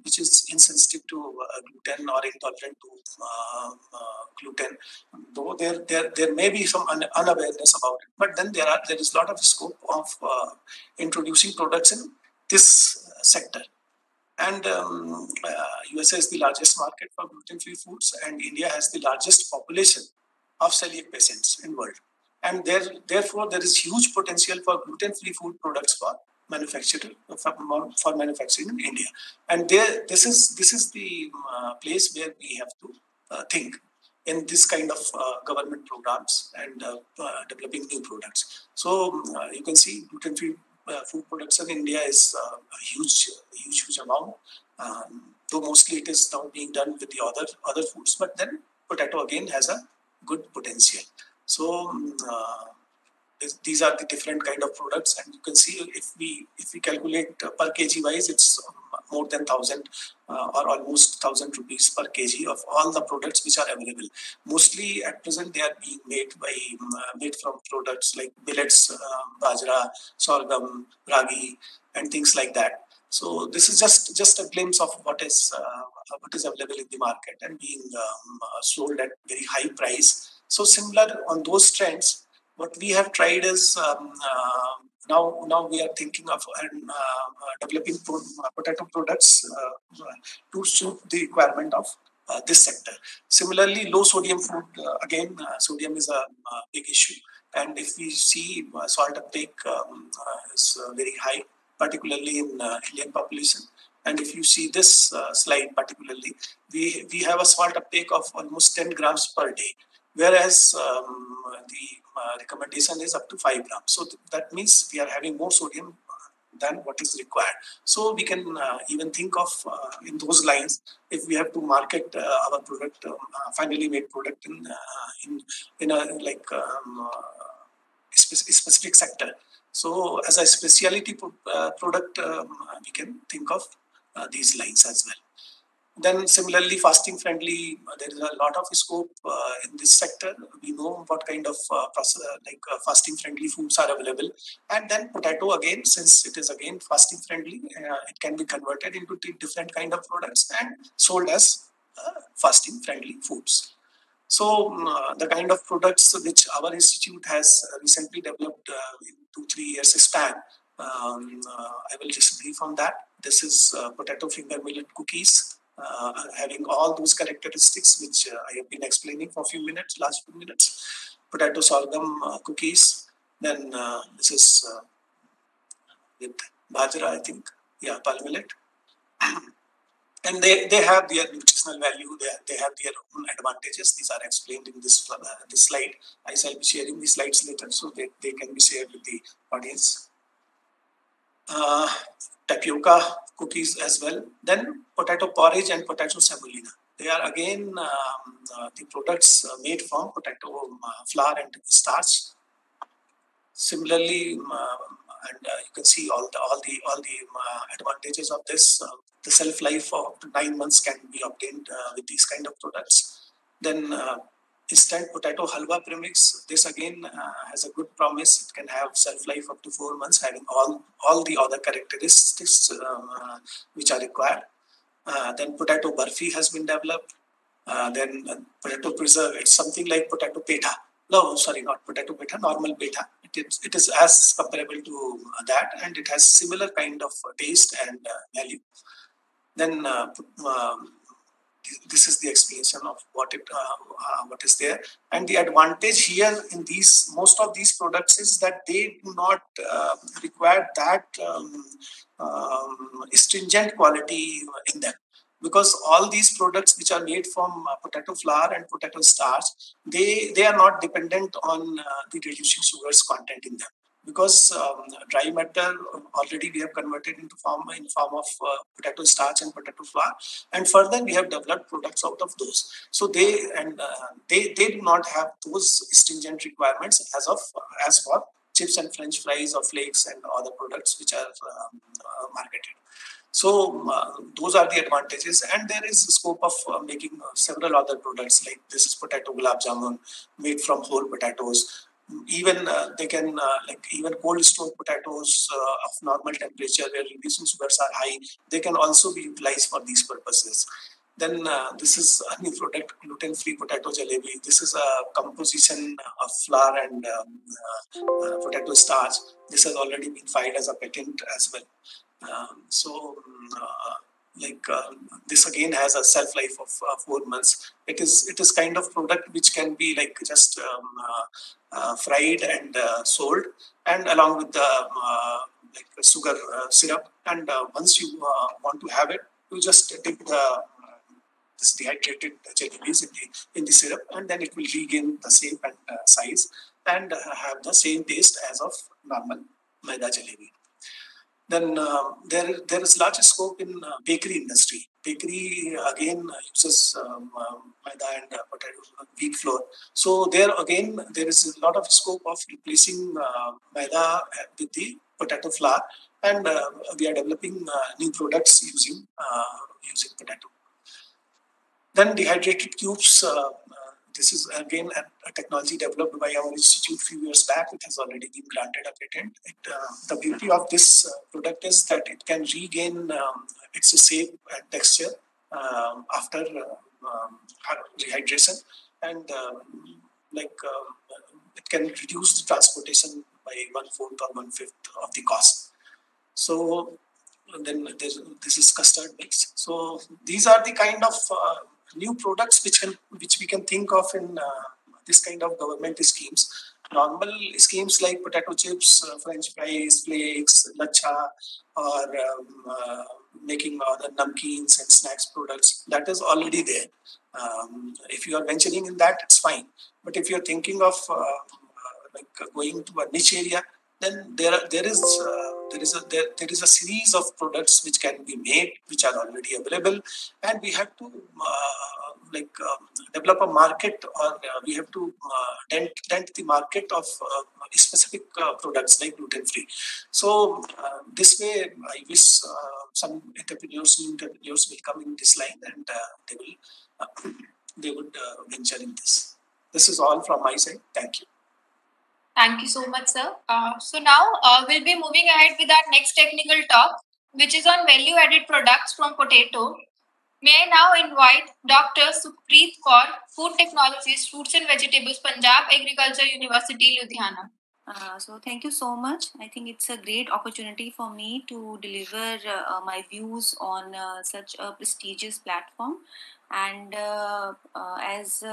which is insensitive to gluten or intolerant to gluten, though there may be some unawareness about it. But then there is a lot of scope of introducing products in this sector. And USA is the largest market for gluten-free foods, and India has the largest population of celiac patients in the world. And therefore, there is huge potential for gluten-free food products for manufacturing in India. And this is the place where we have to think in this kind of government programs and developing new products. So you can see gluten-free food production in India is a huge amount. Though mostly it is now being done with the other foods, but then potato again has a good potential. So these are the different kind of products, and you can see if we calculate per kg wise, it's more than 1,000 or almost 1,000 rupees per kg of all the products which are available. Mostly at present they are being made from products like millets, bajra, sorghum, ragi, and things like that. So this is just a glimpse of what is available in the market and being sold at very high price. So similar on those trends, what we have tried is now we are thinking of developing potato products to suit the requirement of this sector. Similarly, low sodium food, again, sodium is a big issue. And if we see salt uptake is very high, particularly in Indian population. And if you see this slide particularly, we have a salt uptake of almost 10 grams per day, whereas the recommendation is up to 5 grams. So that means we are having more sodium than what is required. So we can even think of in those lines, if we have to market our product, finally made product in a like specific sector. So as a specialty product, we can think of these lines as well. Then similarly, fasting friendly, there is a lot of scope in this sector. We know what kind of fasting friendly foods are available. And then potato again, since it is again fasting friendly, it can be converted into different kind of products and sold as fasting friendly foods. So the kind of products which our institute has recently developed in 2-3 years span, I will just brief on that. This is potato finger millet cookies, having all those characteristics which I have been explaining for last few minutes. Potato sorghum cookies. Then this is with bajra, I think. Yeah, pal millet. And they have their nutritional value. They have their own advantages. These are explained in this slide. I shall be sharing these slides later, so they can be shared with the audience. Tapioca cookies as well. Then potato porridge and potato semolina. They are again the products made from potato flour and starch. Similarly, and you can see all the advantages of this. The shelf life of up to 9 months can be obtained with these kind of products. Then instant potato halwa premix. This again has a good promise. It can have shelf life up to 4 months, having all the other characteristics which are required. Then potato barfi has been developed. Then potato preserve. It's something like potato petha. No, sorry, not potato petha, normal petha. It is as comparable to that, and it has similar kind of taste and value. Then this is the explanation of what is there, and the advantage here in most of these products is that they do not require that stringent quality in them, because all these products which are made from potato flour and potato starch, they are not dependent on the reducing sugars content in them, because dry matter already we have converted in form of potato starch and potato flour, and further we have developed products out of those. So they do not have those stringent requirements as for chips and French fries or flakes and other products which are marketed. So those are the advantages, and there is scope of making several other products, like this is potato gulab jamun made from whole potatoes. even they can even cold store potatoes of normal temperature where reducing sugars are high, they can also be utilized for these purposes. Then this is a new product, gluten-free potato jalebi. This is a composition of flour and potato starch. This has already been filed as a patent as well. This again has a shelf life of 4 months. It is kind of product which can be just fried and sold, and along with the sugar syrup. And once you want to have it, you just dip this dehydrated jellies in the syrup, and then it will regain the shape and size and have the same taste as of normal maida jalebi. Then there is large scope in bakery industry. Bakery again uses maida and potato wheat flour. So there again there is a lot of scope of replacing maida with the potato flour, and we are developing new products using potato. Then dehydrated cubes. This is again a technology developed by our institute a few years back. It has already been granted a patent. The beauty of this product is that it can regain its shape and texture after rehydration, and it can reduce the transportation by 1/4 or 1/5 of the cost. So then this is custard mix. So these are the kind of new products which we can think of in this kind of government schemes. Normal schemes like potato chips, French fries, flakes, lacha, or making other namkeens and snacks products, that is already there. If you are venturing in that, it's fine. But if you're thinking of going to a niche area, then there is a series of products which can be made, which are already available, and we have to develop a market, or we have to dent the market of specific products like gluten free. So this way, I wish some new entrepreneurs will come in this line, and they would venture in this. This is all from my side. Thank you. Thank you so much, sir. So now we'll be moving ahead with our next technical talk, which is on value-added products from potato. May I now invite Dr. Sukhpreet Kaur, Food Technologies, Fruits and Vegetables, Punjab Agriculture University, Ludhiana. So thank you so much. I think it's a great opportunity for me to deliver my views on such a prestigious platform. And as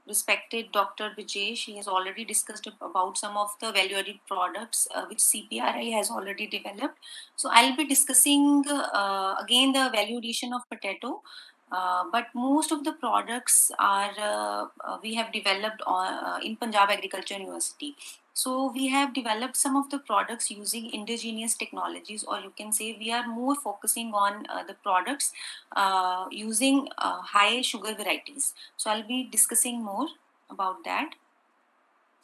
respected Dr. Vijay, she has already discussed about some of the value-added products which CPRI has already developed. So I'll be discussing again the value addition of potato. But most of the products are we have developed in Punjab Agriculture University. So we have developed some of the products using indigenous technologies, or you can say we are more focusing on the products using high sugar varieties. So I'll be discussing more about that.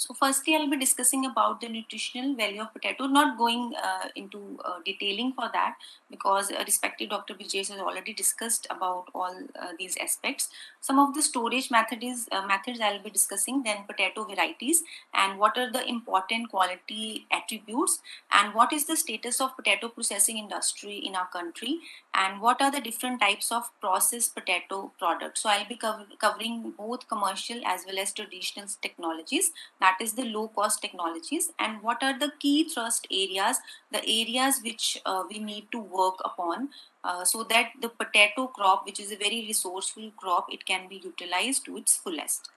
So firstly, I'll be discussing about the nutritional value of potato, not going into detailing for that, because respected Dr. Vijay has already discussed about all these aspects. Some of the storage methods I'll be discussing, then potato varieties, and what are the important quality attributes, and what is the status of potato processing industry in our country, and what are the different types of processed potato products. So I'll be covering both commercial as well as traditional technologies, that is the low cost technologies, and what are the key thrust areas, the areas which we need to work upon so that the potato crop, which is a very resourceful crop, it can be utilized to its fullest.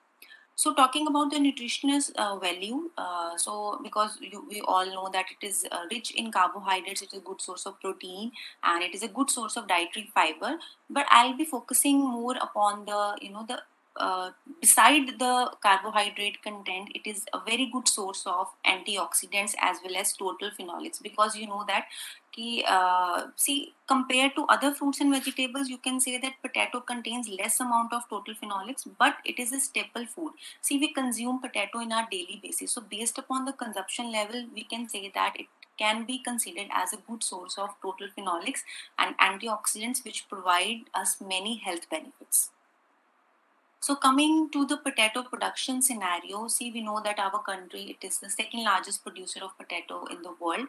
So talking about the nutritional value, so because we all know that it is rich in carbohydrates, it is a good source of protein, and it is a good source of dietary fiber. But I'll be focusing more upon the beside the carbohydrate content, it is a very good source of antioxidants as well as total phenolics, because you know that see, compared to other fruits and vegetables, you can say that potato contains less amount of total phenolics, but it is a staple food. See, we consume potato in our daily basis, so based upon the consumption level, we can say that it can be considered as a good source of total phenolics and antioxidants, which provide us many health benefits. So coming to the potato production scenario, see, we know that our country, it is the second largest producer of potato in the world.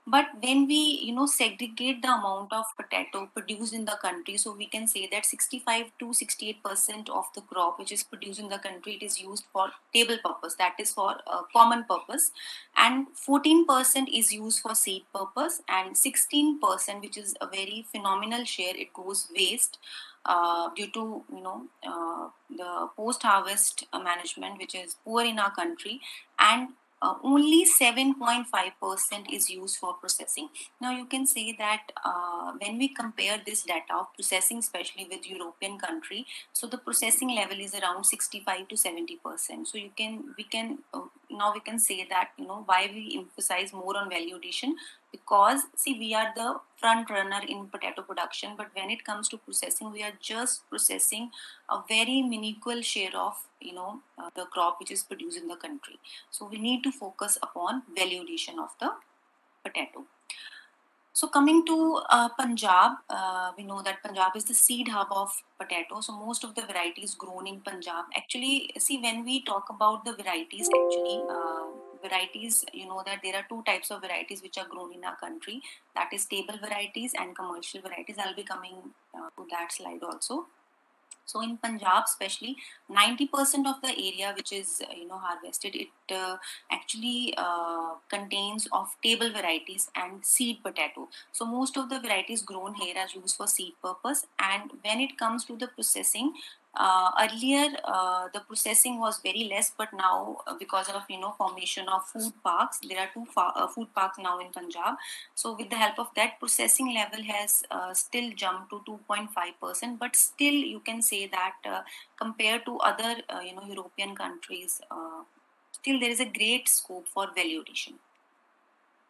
But when we, segregate the amount of potato produced in the country, so we can say that 65 to 68% of the crop which is produced in the country, it is used for table purpose, that is for common purpose, and 14% is used for seed purpose, and 16%, which is a very phenomenal share, it goes waste due to the post harvest management which is poor in our country, and only 7.5% is used for processing. Now you can say that when we compare this data of processing, especially with European country, so the processing level is around 65 to 70%. So we can say that why we emphasize more on value addition, because see, we are the front runner in potato production, but when it comes to processing, we are just processing a very minuscule share of the crop which is produced in the country. So we need to focus upon value addition of the potato. So coming to Punjab, we know that Punjab is the seed hub of potato. So most of the varieties grown in Punjab. Actually, see, when we talk about the varieties, you know that there are two types of varieties which are grown in our country. That is table varieties and commercial varieties. I'll be coming to that slide also. So in Punjab, especially, 90% of the area which is harvested, it actually contains of table varieties and seed potato. So most of the varieties grown here are used for seed purpose. And when it comes to the processing, earlier the processing was very less, but now because of formation of food parks, there are two food parks now in Punjab. So with the help of that, processing level has still jumped to 2.5%, but still you can say that compared to other European countries, still there is a great scope for value addition.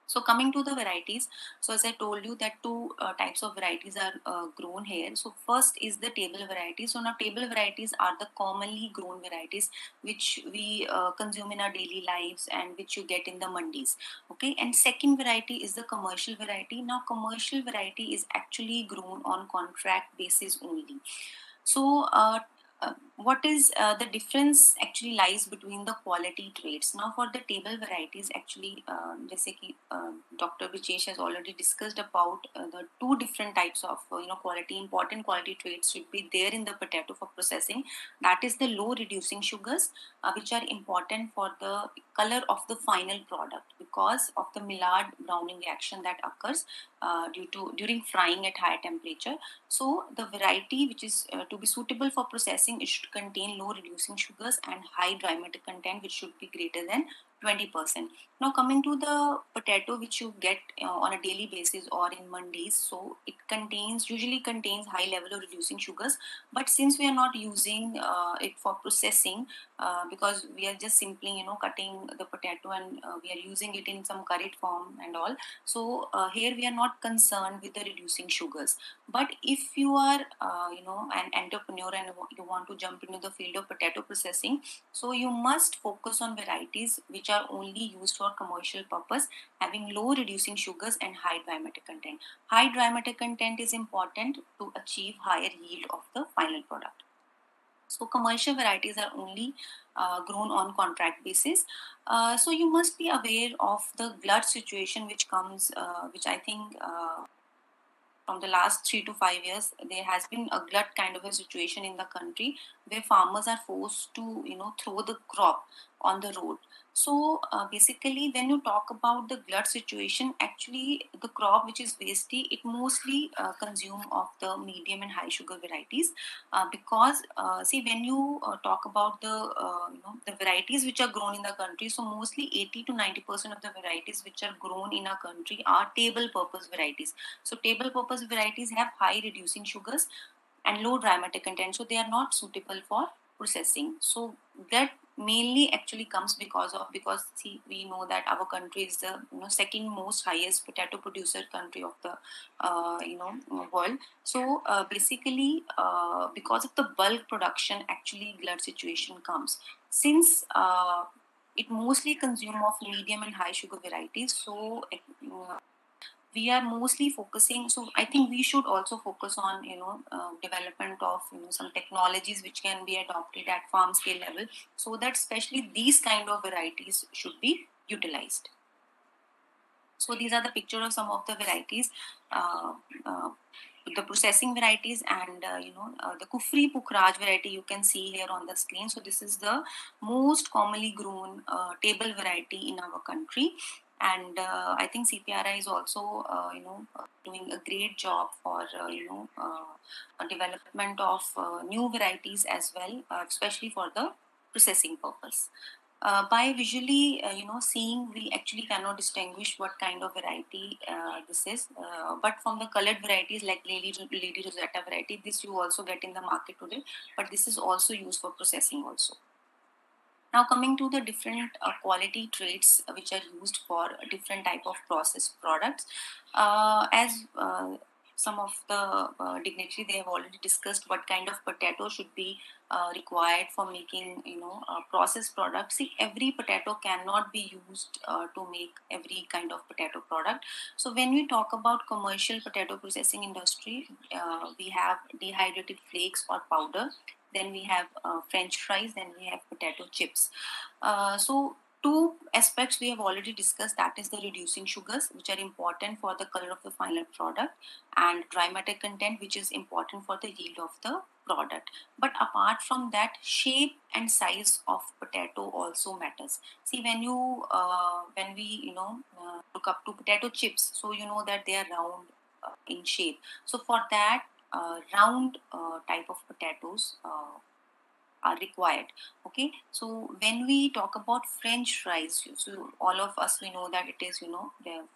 So coming to the varieties, so as I told you that two types of varieties are grown here. So first is the table varieties. So now table varieties are the commonly grown varieties which we consume in our daily lives and which you get in the mandis. Okay, and second variety is the commercial variety. Now commercial variety is actually grown on contract basis only. So what is the difference actually lies between the quality traits. Now for the table varieties, actually jaise ki Dr. Vijesh has already discussed about the two different types of important quality traits should be there in the potato for processing. That is the low reducing sugars, which are important for the color of the final product because of the Maillard browning reaction that occurs during frying at high temperature. So the variety which is to be suitable for processing, it should contain low reducing sugars and high dry matter content, which should be greater than 20%. Now coming to the potato which you get on a daily basis or in mandis, so it usually contains high level of reducing sugars, but since we are not using it for processing because we are just simply cutting the potato and we are using it in some curried form and all, so here we are not concerned with the reducing sugars. But if you are an entrepreneur and you want to jump into the field of potato processing, so you must focus on varieties which are only used for commercial purpose, having low reducing sugars and high dry matter content. High dry matter content is important to achieve higher yield of the final product. So commercial varieties are only grown on contract basis. So you must be aware of the glut situation which comes, which I think from the last 3 to 5 years, there has been a glut kind of a situation in the country where farmers are forced to, throw the crop on the road. So basically, when you talk about the glut situation, actually the crop which is wasty, it mostly consume of the medium and high sugar varieties because see, when you talk about the varieties which are grown in the country, so mostly 80 to 90% of the varieties which are grown in our country are table purpose varieties. So table purpose varieties have high reducing sugars and low dry matter content, so they are not suitable for processing. So that mainly actually comes because see, we know that our country is the second most highest potato producer country of the world. So basically because of the bulk production, actually glut situation comes since it mostly consume of medium and high sugar varieties. So we are mostly focusing. So I think we should also focus on, development of, some technologies which can be adopted at farm scale level, so that especially these kind of varieties should be utilized. So these are the picture of some of the varieties, the processing varieties, and the Kufri Pukhraj variety you can see here on the screen. So this is the most commonly grown table variety in our country, and I think CPRI is also doing a great job for development of new varieties as well, especially for the processing purpose. By visually, seeing, we actually cannot distinguish what kind of variety this is. But from the colored varieties like Lady Rosetta variety, this you also get in the market today. But this is also used for processing also. Now coming to the different quality traits which are used for different type of processed products, as some of the dignitary, they have already discussed what kind of potato should be required for making processed products. See, every potato cannot be used to make every kind of potato product. So when we talk about commercial potato processing industry, we have dehydrated flakes or powder, then we have French fries, then we have potato chips. So two aspects we have already discussed, that is the reducing sugars, which are important for the color of the final product, and dry matter content, which is important for the yield of the product. But apart from that, shape and size of potato also matters. See, when we look up to potato chips, so you know that they are round in shape. So for that, round type of potatoes are required. Okay, so when we talk about French fries, so all of us, we know that it is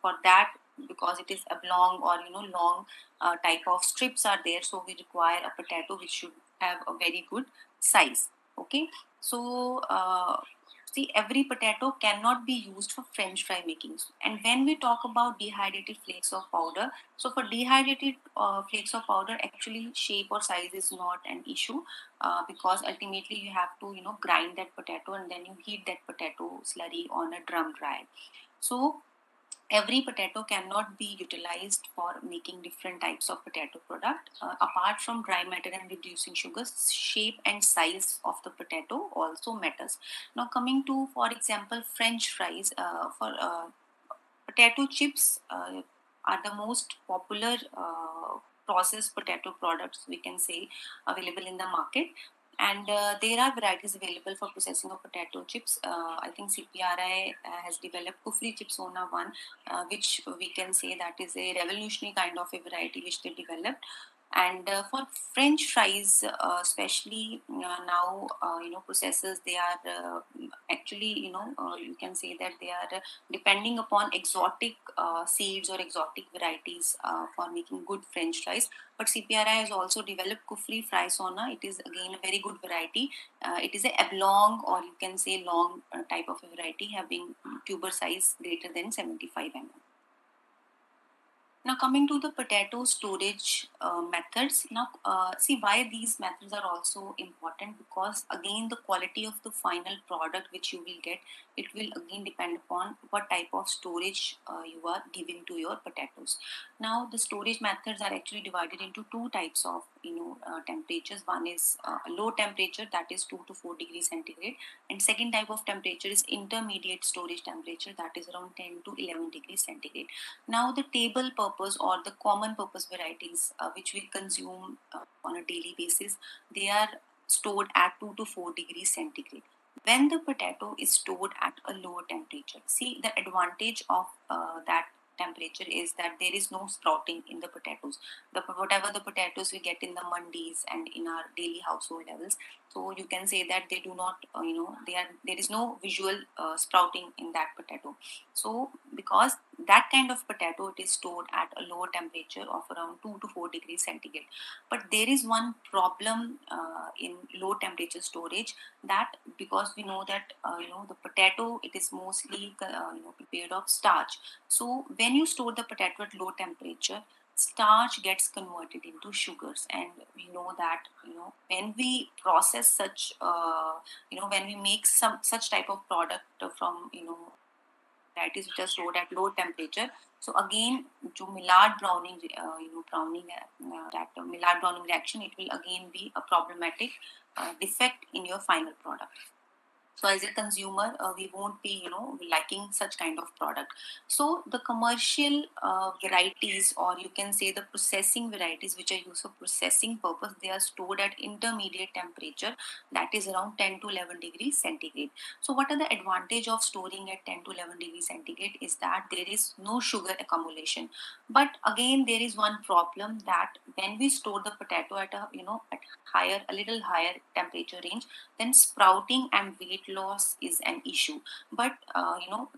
for that, because it is oblong or long type of strips are there, so we require a potato which should have a very good size. Okay, so see, every potato cannot be used for French fry making. And when we talk about dehydrated flakes of powder, so for dehydrated flakes of powder, actually shape or size is not an issue, because ultimately you have to grind that potato and then you heat that potato slurry on a drum dry. So every potato cannot be utilized for making different types of potato product. Apart from dry matter and reducing sugars, shape and size of the potato also matters. Now coming to, for example, French fries, for potato chips are the most popular processed potato products, we can say, available in the market. And there are varieties available for processing of potato chips. I think CPRI has developed Kufri Chipsona 1, which we can say that is a revolutionary kind of a variety which they developed. And for French fries, especially now, processors, they are actually, you can say that they are depending upon exotic seeds or exotic varieties for making good French fries. But CPRI has also developed Kufri Frysona. It is again a very good variety. It is a oblong, or you can say long type of a variety, having tuber size greater than 75 mm. Now coming to the potato storage methods. Now see why these methods are also important, because again the quality of the final product which you will get, it will again depend upon what type of storage you are giving to your potatoes. Now the storage methods are actually divided into two types of temperatures. One is low temperature, that is 2 to 4 degrees centigrade, and second type of temperature is intermediate storage temperature, that is around 10 to 11 degrees centigrade. Now the table purpose or the common purpose varieties which we consume on a daily basis, they are stored at 2 to 4 degrees centigrade. When the potato is stored at a lower temperature, see, the advantage of that temperature is that there is no sprouting in the potatoes. Whatever the potatoes we get in the mandis and in our daily household levels, so you can say that they do not, there is no visual sprouting in that potato. So because that kind of potato, it is stored at a lower temperature of around 2 to 4 degrees centigrade. But there is one problem in low temperature storage, that because we know that the potato, it is mostly prepared of starch. So when you store the potato at low temperature, starch gets converted into sugars, and we know that when we process such when we make some such type of product from varieties which are stored at low temperature. So again, to Maillard Browning, that Maillard Browning reaction, it will again be a problematic defect in your final product. So as a consumer, we won't be, liking such kind of product. So the commercial varieties, or you can say the processing varieties, which are used for processing purpose, they are stored at intermediate temperature, that is around 10 to 11 degrees centigrade. So what are the advantage of storing at 10 to 11 degrees centigrade is that there is no sugar accumulation. But again, there is one problem, that when we store the potato at a little higher temperature range, then sprouting and weight loss is an issue. But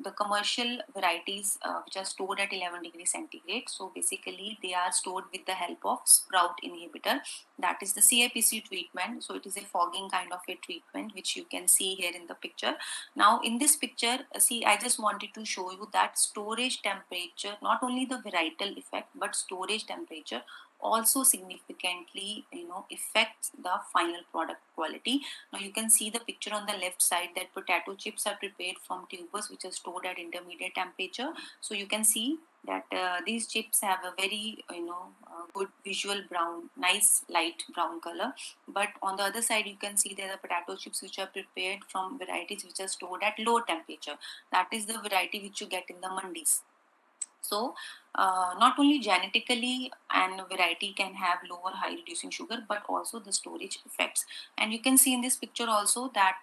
the commercial varieties which are stored at 11 degrees centigrade, so basically they are stored with the help of sprout inhibitor, that is the CIPC treatment. So it is a fogging kind of a treatment, which you can see here in the picture. Now in this picture, see, I just wanted to show you that storage temperature, not only the varietal effect, but storage temperature also significantly affects the final product quality. Now you can see the picture on the left side, that potato chips are prepared from tubers which are stored at intermediate temperature. So you can see that these chips have a very good visual brown, nice light brown color. But on the other side, you can see there are potato chips which are prepared from varieties which are stored at low temperature. That is the variety which you get in the mandis. So not only genetically and variety can have low or high reducing sugar, but also the storage effects. And you can see in this picture also that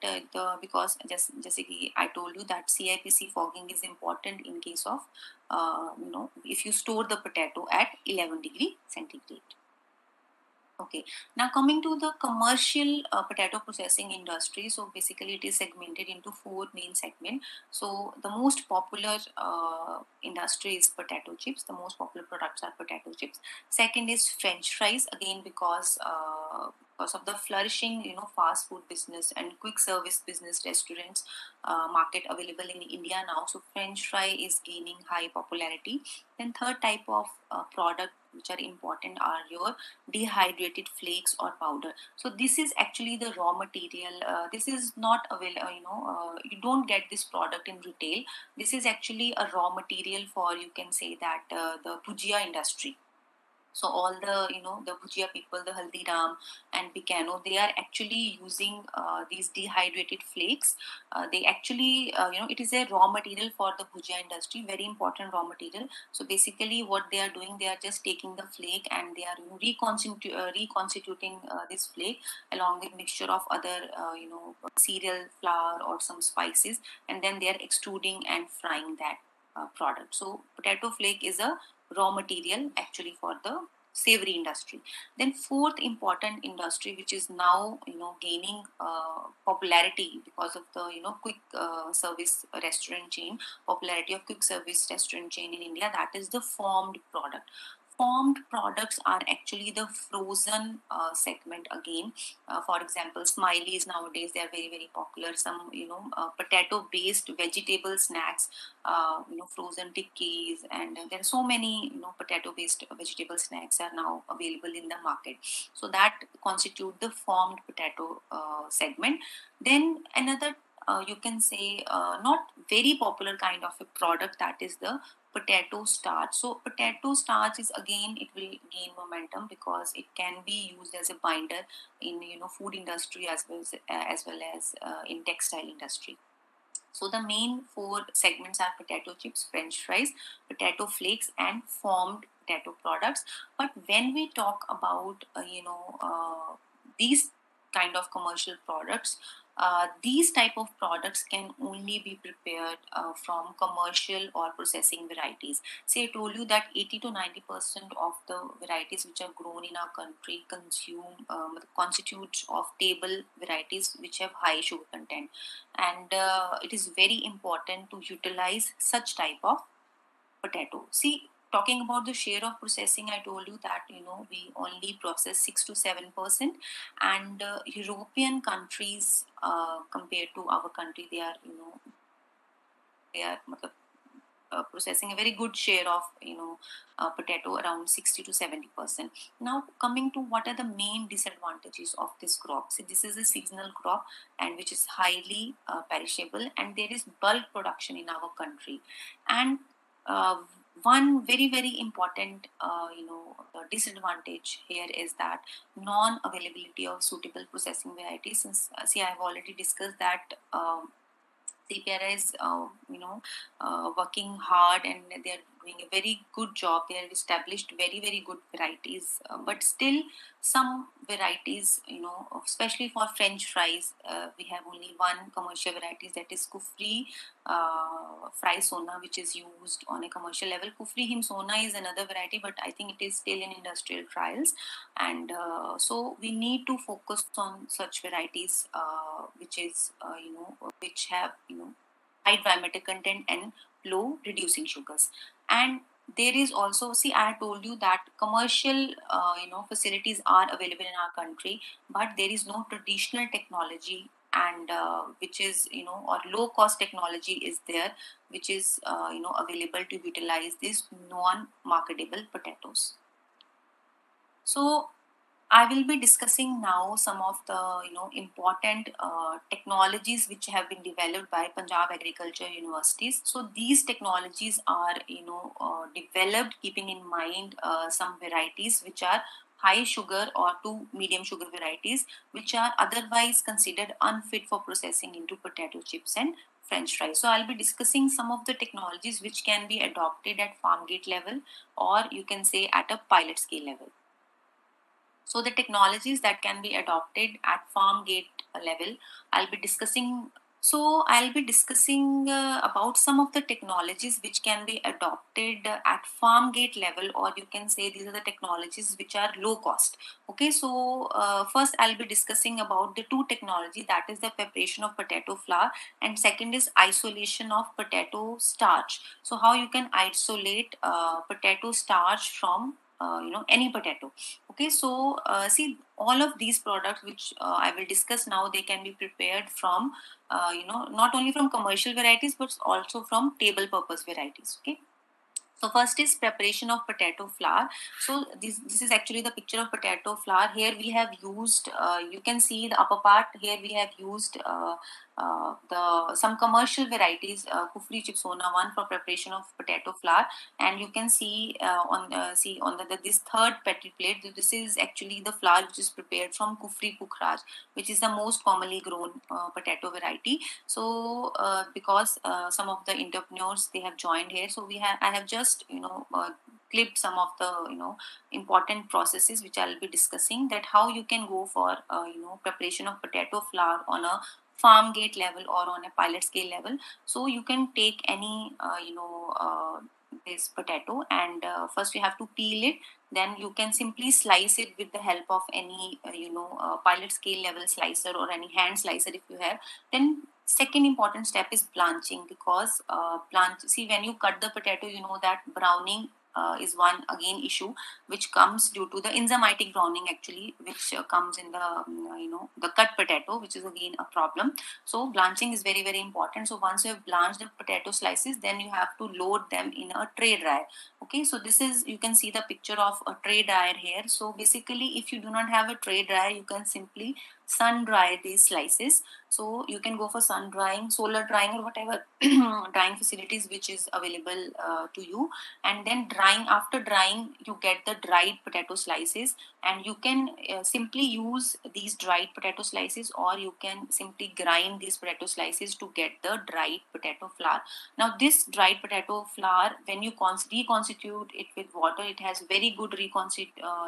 because just I told you that CIPC fogging is important in case of if you store the potato at 11 degree centigrade. Okay, now coming to the commercial potato processing industry. So basically it is segmented into 4 main segments. So the most popular industry is potato chips. The most popular products are potato chips. Second is French fries, again because of the flourishing fast food business and quick service business restaurants market available in India now. So French fry is gaining high popularity. Then third type of product which are important are your dehydrated flakes or powder. So this is actually the raw material. This is not available, you don't get this product in retail. This is actually a raw material for, you can say that, the bhujia industry. So all the the bhujia people, the Haldiram and Picano, they are actually using these dehydrated flakes. They actually it is a raw material for the bhujia industry, very important raw material. So basically what they are doing, they are just taking the flake and they are reconstituting this flake along with mixture of other cereal flour or some spices, and then they are extruding and frying that product. So potato flake is a raw material actually for the savory industry. Then fourth important industry, which is now gaining popularity because of the quick service restaurant chain, popularity of quick service restaurant chain in India, that is the formed product. Formed products are actually the frozen segment again. For example, Smileys nowadays, they are very, very popular. Some potato based vegetable snacks, frozen tikkis, and there are so many potato based vegetable snacks are now available in the market. So that constitute the formed potato segment. Then another you can say not very popular kind of a product, that is the potato starch. So potato starch is, again, it will gain momentum because it can be used as a binder in food industry as well as in textile industry. So the main 4 segments are potato chips, French fries, potato flakes, and formed potato products. But when we talk about these kind of commercial products, these type of products can only be prepared from commercial or processing varieties. Say I told you that 80 to 90% of the varieties which are grown in our country constitute of table varieties which have high sugar content, and it is very important to utilize such type of potato. See, talking about the share of processing, I told you that we only process 6 to 7%, and European countries compared to our country, they are processing a very good share of potato, around 60 to 70%. Now coming to what are the main disadvantages of this crop. So this is a seasonal crop and which is highly perishable, and there is bulk production in our country. And one very important disadvantage here is that non-availability of suitable processing varieties. Since see, I have already discussed that CPRI is working hard and they are doing a very good job. They have established very good varieties, but still some varieties, especially for French fries, we have only one commercial variety, that is Kufri Fry Sona, which is used on a commercial level. Kufri Him Sona is another variety, but I think it is still in industrial trials, and so we need to focus on such varieties which is which have high dry matter content and low reducing sugars. And there is also, see, I told you that commercial facilities are available in our country, but there is no traditional technology and which is or low cost technology is there, which is available to utilize these non marketable potatoes. So I will be discussing now some of the important technologies which have been developed by Punjab Agriculture Universities. So these technologies are developed keeping in mind some varieties which are high sugar or to medium sugar varieties which are otherwise considered unfit for processing into potato chips and French fries. So I'll be discussing some of the technologies which can be adopted at farm gate level, or you can say at a pilot scale level. So the technologies that can be adopted at farm gate level, I'll be discussing. So I'll be discussing about some of the technologies which can be adopted at farm gate level, or you can say these are the technologies which are low cost. Okay, so first I'll be discussing about the two technology, that is the preparation of potato flour, and second is isolation of potato starch. So how you can isolate potato starch from any potato. Okay, so see, all of these products which I will discuss now, they can be prepared from not only from commercial varieties but also from table purpose varieties. Okay, so first is preparation of potato flour. So this is actually the picture of potato flour. Here we have used you can see the upper part. Here we have used some commercial varieties, Kufri Chip Sona one for preparation of potato flour, and you can see on this third petri plate. This is actually the flour which is prepared from Kufri Pukhraj, which is the most commonly grown potato variety. So because some of the entrepreneurs, they have joined here, so I have just clipped some of the important processes which I'll be discussing, that how you can go for preparation of potato flour on a farm gate level or on a pilot scale level. So you can take any this potato, and first you have to peel it, then you can simply slice it with the help of any pilot scale level slicer or any hand slicer if you have. Then second important step is blanching, because see, when you cut the potato, that browning is one again issue which comes due to the enzymatic browning actually, which comes in the the cut potato, which is again a problem. So blanching is very important. So once you have blanched the potato slices, then you have to load them in a tray dryer. Okay, so this is, you can see the picture of a tray dryer here. So basically, if you do not have a tray dryer, you can simply sun dry these slices. So you can go for sun drying, solar drying, or whatever drying facilities which is available to you. And then after drying, you get the dried potato slices, and you can simply use these dried potato slices, or you can simply grind these potato slices to get the dried potato flour. Now this dried potato flour, when you reconstitute it with water, it has very good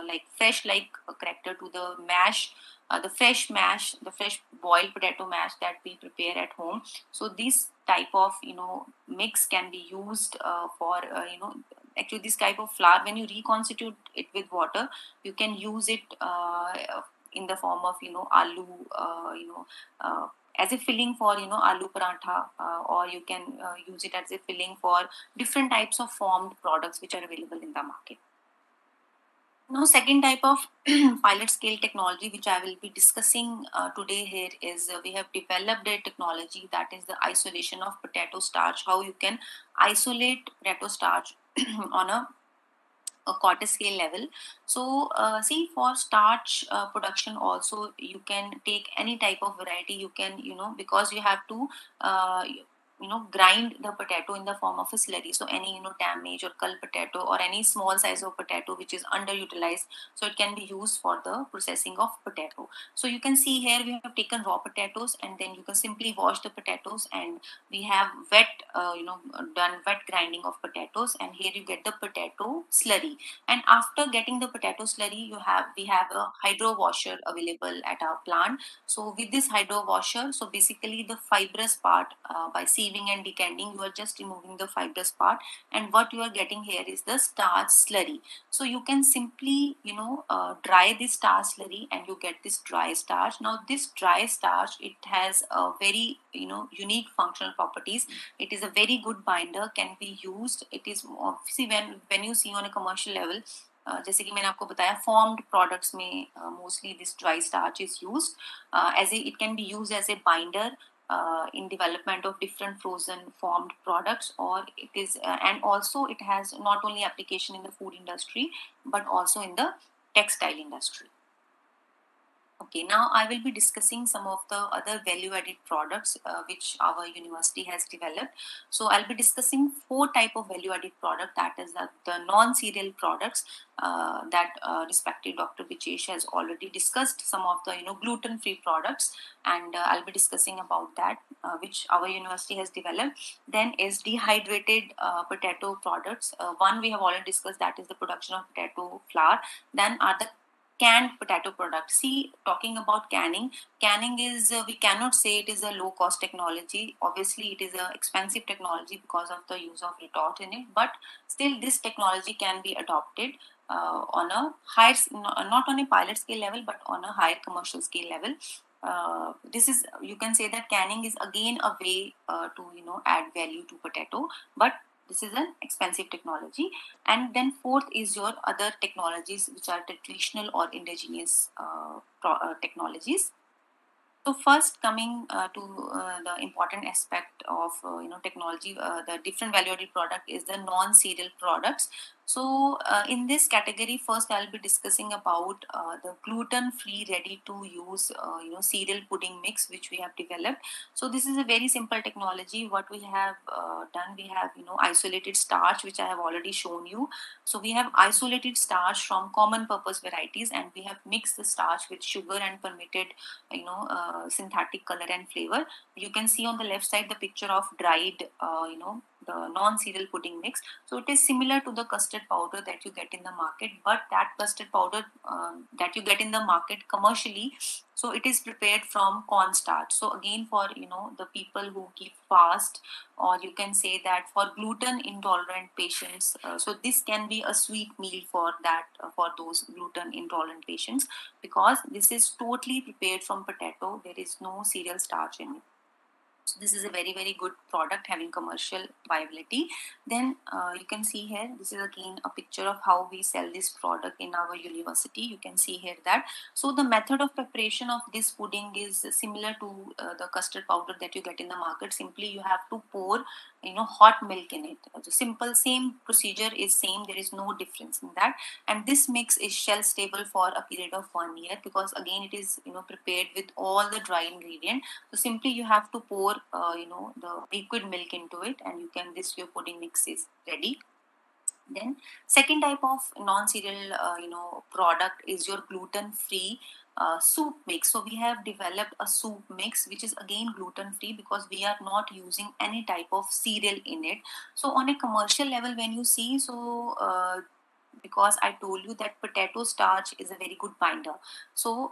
like fresh like character to the mash, the fresh mash, the fresh boiled potato mash that we prepare at home. So this type of mix can be used for actually this type of flour, when you reconstitute it with water, you can use it in the form of aloo as a filling for aloo paratha, or you can use it as a filling for different types of formed products which are available in the market. Now, second type of pilot scale technology which I will be discussing today here is we have developed a technology that is the isolation of potato starch. How you can isolate potato starch on a quarter scale level. So see, for starch production also you can take any type of variety. You can, because you have to grind the potato in the form of a slurry. So any damage or cull potato or any small size of potato which is underutilized, so it can be used for the processing of potato. So you can see here we have taken raw potatoes, and then you can simply wash the potatoes, and we have done wet grinding of potatoes, and here you get the potato slurry. And after getting the potato slurry, we have a hydro washer available at our plant. So with this hydro washer, so basically the fibrous part, by sieving and decanting, you are just removing the fibrous part, and what you are getting here is the starch slurry. So you can simply dry this starch slurry, and you get this dry starch. Now this dry starch, it has a very unique functional properties. It is a very good binder, can be used. It is, see, when you see on a commercial level, जैसे कि मैंने आपको बताया, formed products में mostly this dry starch is used it can be used as a binder in development of different frozen formed products, or it is and also it has not only application in the food industry but also in the textile industry. Okay, now I will be discussing some of the other value-added products which our university has developed. So I'll be discussing 4 type of value-added product, that is the non-cereal products that respected Dr. Vichesh has already discussed. Some of the gluten-free products, and I'll be discussing about that which our university has developed. Then is dehydrated potato products. One we have already discussed, that is the production of potato flour. Then are the canned potato products. See, talking about canning is, we cannot say it is a low cost technology. Obviously it is a expensive technology because of the use of retort in it, but still this technology can be adopted on a higher, not on a pilot scale level, but on a higher commercial scale level. This is, you can say that canning is again a way to add value to potato, but this is an expensive technology. And then fourth is your other technologies which are traditional or indigenous technologies. So first, coming to the important aspect of technology, the different value-added product is the non-cereal products. So in this category, first I'll be discussing about the gluten-free, ready-to-use cereal pudding mix which we have developed. So this is a very simple technology. What we have done, we have isolated starch, which I have already shown you. So we have isolated starch from common purpose varieties, and we have mixed the starch with sugar and permitted synthetic color and flavor. You can see on the left side the picture of dried the non-cereal pudding mix. So it is similar to the custard powder that you get in the market, but that custard powder that you get in the market commercially, so it is prepared from cornstarch. So again, for the people who keep fast, or you can say that for gluten intolerant patients, so this can be a sweet meal for that for those gluten intolerant patients, because this is totally prepared from potato. There is no cereal starch in it. So this is a very, very good product having commercial viability. Then you can see here, this is again a picture of how we sell this product in our university. You can see here that, so the method of preparation of this pudding is similar to the custard powder that you get in the market. Simply you have to pour hot milk in it. The simple same procedure is same. There is no difference in that. And this mix is shelf stable for a period of 1 year, because again it is prepared with all the dry ingredient. So simply you have to pour the liquid milk into it, and you can, this your pudding mix is ready. Then second type of non-cereal product is your gluten-free soup mix. So we have developed a soup mix which is again gluten-free, because we are not using any type of cereal in it. So on a commercial level, when you see, so because I told you that potato starch is a very good binder. So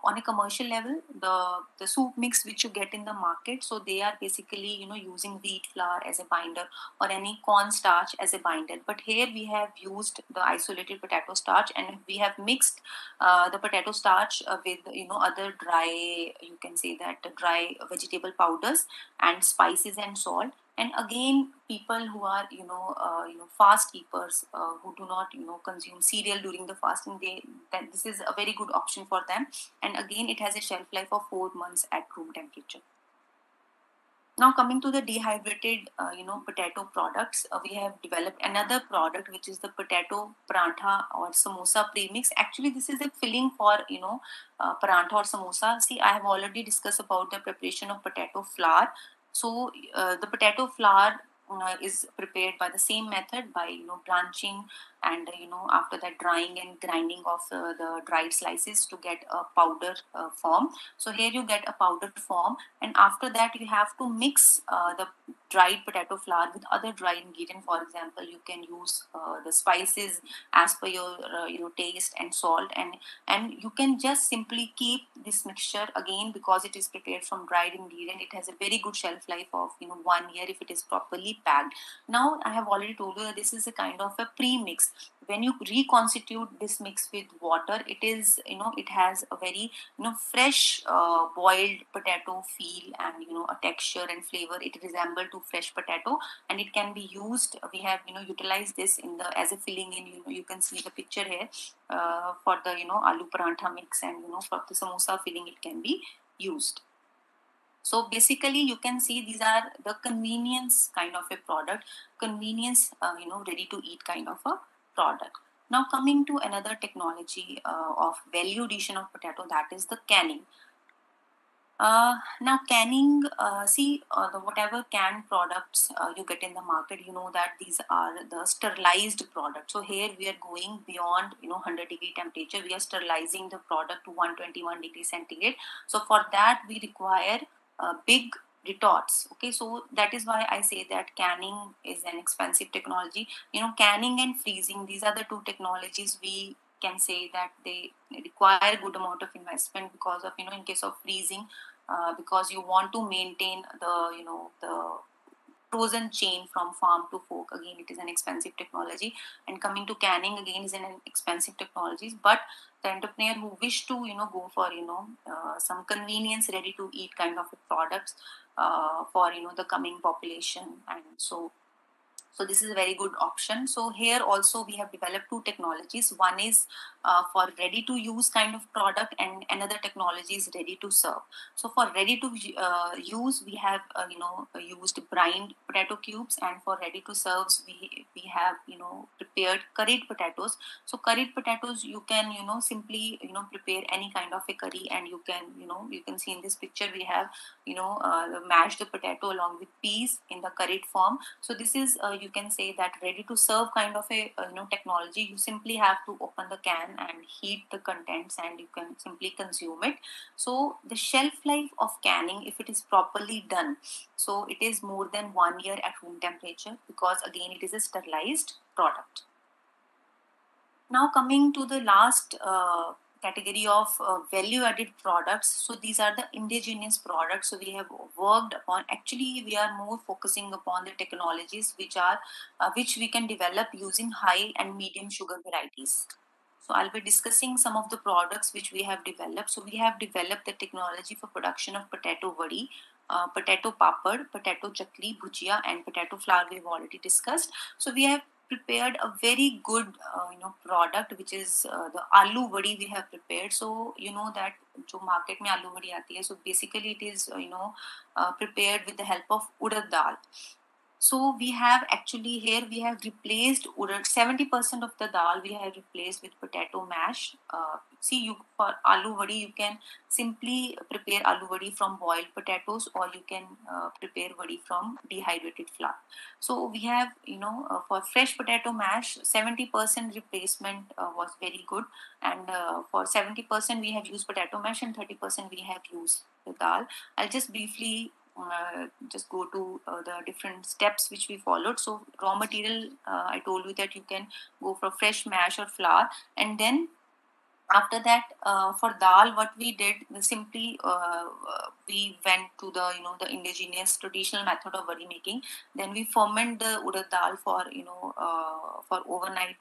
on a commercial level, the soup mix which you get in the market, so they are basically using wheat flour as a binder or any corn starch as a binder. But here we have used the isolated potato starch, and we have mixed the potato starch with other dry, you can say that dry vegetable powders and spices and salt. And again, people who are fast keepers, who do not consume cereal during the fasting, this is a very good option for them. And again, it has a shelf life of 4 months at room temperature. Now coming to the dehydrated, potato products, we have developed another product, which is the potato parantha or samosa premix. Actually, this is a filling for, parantha or samosa. See, I have already discussed about the preparation of potato flour. So the potato flour is prepared by the same method, by, blanching and, after that drying and grinding of the dried slices to get a powder form. So here you get a powder form, and after that you have to mix the dried potato flour with other dry ingredient. For example, you can use the spices as per your taste and salt, and you can just simply keep this mixture. Again, because it is prepared from dried ingredient, it has a very good shelf life of 1 year if it is properly packed. Now I have already told you that this is a kind of a pre-mix. When you reconstitute this mix with water, it is it has a very fresh boiled potato feel, and a texture and flavor. It resembles to fresh potato, and it can be used. We have utilized this in the as a filling in. You can see the picture here for the aloo parantha mix, and for the samosa filling it can be used. So basically, you can see these are the convenience kind of a product, convenience ready to eat kind of a product. Now coming to another technology of value addition of potato, that is the canning. Now canning, the whatever canned products you get in the market, that these are the sterilized products. So here we are going beyond 100-degree temperature. We are sterilizing the product to 121 degrees centigrade. So for that we require big retorts. Okay, so that is why I say that canning is an expensive technology. Canning and freezing, these are the two technologies we can say that they require good amount of investment, because of in case of freezing, because you want to maintain the frozen chain from farm to fork. Again, it is an expensive technology. And coming to canning, again, is an expensive technologies. But the entrepreneur who wish to go for some convenience ready to eat kind of products for the coming population, and so this is a very good option. So here also we have developed two technologies. One is for ready to use kind of product, and another technology is ready to serve. So for ready to use, we have used brined potato cubes, and for ready to serves we have prepared curried potatoes. So curried potatoes, you can simply prepare any kind of a curry, and you can see in this picture we have mashed the potato along with peas in the curried form. So this is you can say that ready to serve kind of a technology. You simply have to open the can and heat the contents, and you can simply consume it. So the shelf life of canning, if it is properly done, so it is more than 1 year at room temperature, because again it is a sterilized product. Now coming to the last category of value added products. So these are the indigenous products. So we have worked upon, actually we are more focusing upon the technologies which we can develop using high and medium sugar varieties. So I'll be discussing some of the products which we have developed. So we have developed the technology for production of potato vadi, potato papad, potato chakli, bhujia, and potato flour we've already discussed. So we have prepared a very good product, which is the aloo vadi we have prepared. So that jo market mein aloo vadi aati hai, so basically it is prepared with the help of urad dal. So we have actually here we have replaced 70% of the dal we have replaced with potato mash. For aloo vadi you can simply prepare aloo vadi from boiled potatoes, or you can prepare vadi from dehydrated flour. So we have for fresh potato mash 70% replacement was very good, and for 70% we have used potato mash, and 30% we have used the dal. I'll just briefly just go to the different steps which we followed. So raw material, I told you that you can go for fresh mash or flour, and then After that, for dal, what we did, simply we went to the the indigenous traditional method of vadi making. Then we ferment the urad dal for for overnight.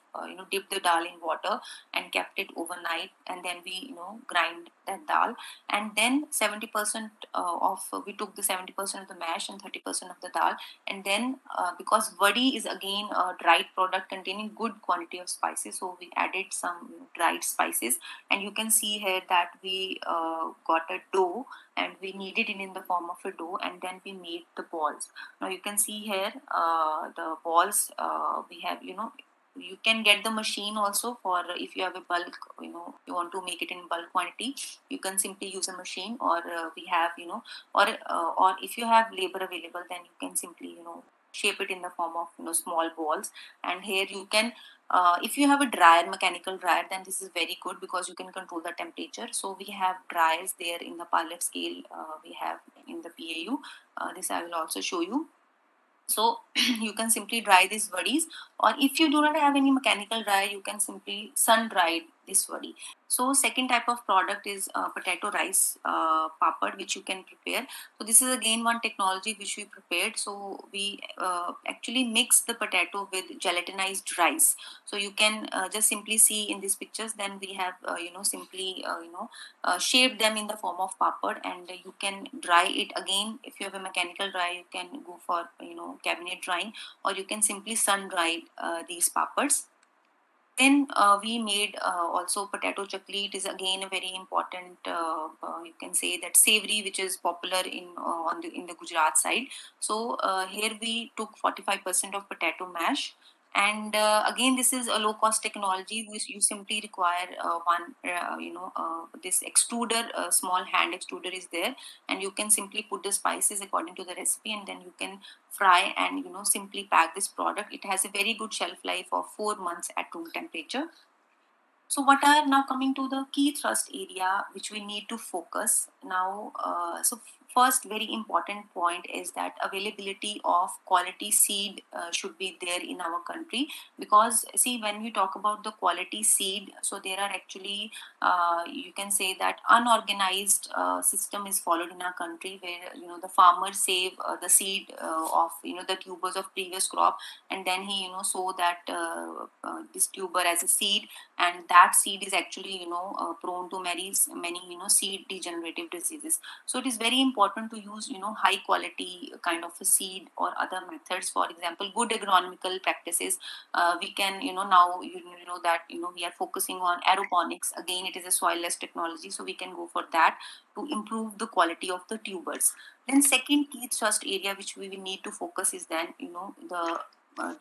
Dip the dal in water and kept it overnight, and then we grind that dal. And then 70% of we took the 70% of the mash and 30% of the dal. And then because vadi is again a dried product containing good quantity of spices, so we added some dried spices. And you can see here that we got a dough, and we kneaded it in the form of a dough, and then we made the balls. Now you can see here the balls. We have you can get the machine also for if you have a bulk, you want to make it in bulk quantity, you can simply use a machine. Or we have or if you have labor available, then you can simply shape it in the form of small balls. And here you can if you have a dryer, mechanical dryer, then this is very good because you can control the temperature. So we have dryers there in the pilot scale, we have in the PAU. This I will also show you. So you can simply dry these vadis, or if you do not have any mechanical dryer, you can simply sun dry this vadi. So second type of product is potato rice papad, which you can prepare. So this is again one technology which we prepared. So we actually mix the potato with gelatinized rice. So you can just simply see in these pictures. Then we have simply shape them in the form of papad, and you can dry it again. If you have a mechanical dryer, you can go for cabinet drying, or you can simply sun dry these papads. Then we made also potato chakli. It is again a very important, you can say that savory, which is popular in the Gujarat side. So here we took 45% of potato mash. And again, this is a low cost technology. You simply require this extruder, small hand extruder is there, and you can simply put the spices according to the recipe, and then you can fry and simply pack this product. It has a very good shelf life of 4 months at room temperature. So what are now coming to the key thrust area which we need to focus now? So first very important point is that availability of quality seed should be there in our country. Because see, when we talk about the quality seed, so there are actually you can say that unorganized system is followed in our country, where the farmers save the seed of the tubers of previous crop, and then he sow that this tuber as a seed, and that seed is actually prone to many seed degenerative diseases. So it is very important to use high quality kind of a seed or other methods. For example, good agronomical practices. We can now that we are focusing on aeroponics. Again, it is a soilless technology, so we can go for that to improve the quality of the tubers. Then second key thrust area which we will need to focus is then the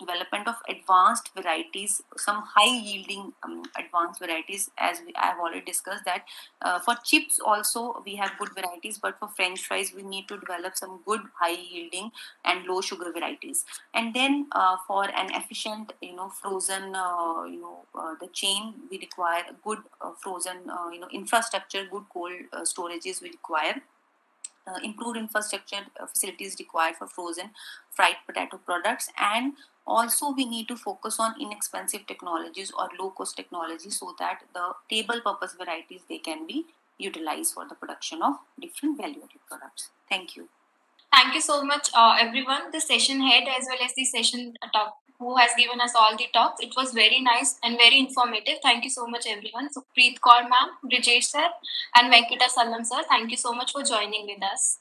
development of advanced varieties, some high yielding advanced varieties. As I have already discussed that for chips also we have good varieties, but for French fries we need to develop some good high yielding and low sugar varieties. And then for an efficient frozen the chain, we require a good frozen infrastructure, good cold storages we require. Improved infrastructure facilities required for frozen fried potato products. And also we need to focus on inexpensive technologies or low cost technologies, so that the table purpose varieties, they can be utilized for the production of different value added products. Thank you. Thank you so much, everyone, the session head as well as the session talk, who has given us all the talks. It was very nice and very informative. Thank you so much, everyone. So Preet Kaur ma'am, Brijesh sir, and Venkata Salam sir, thank you so much for joining with us.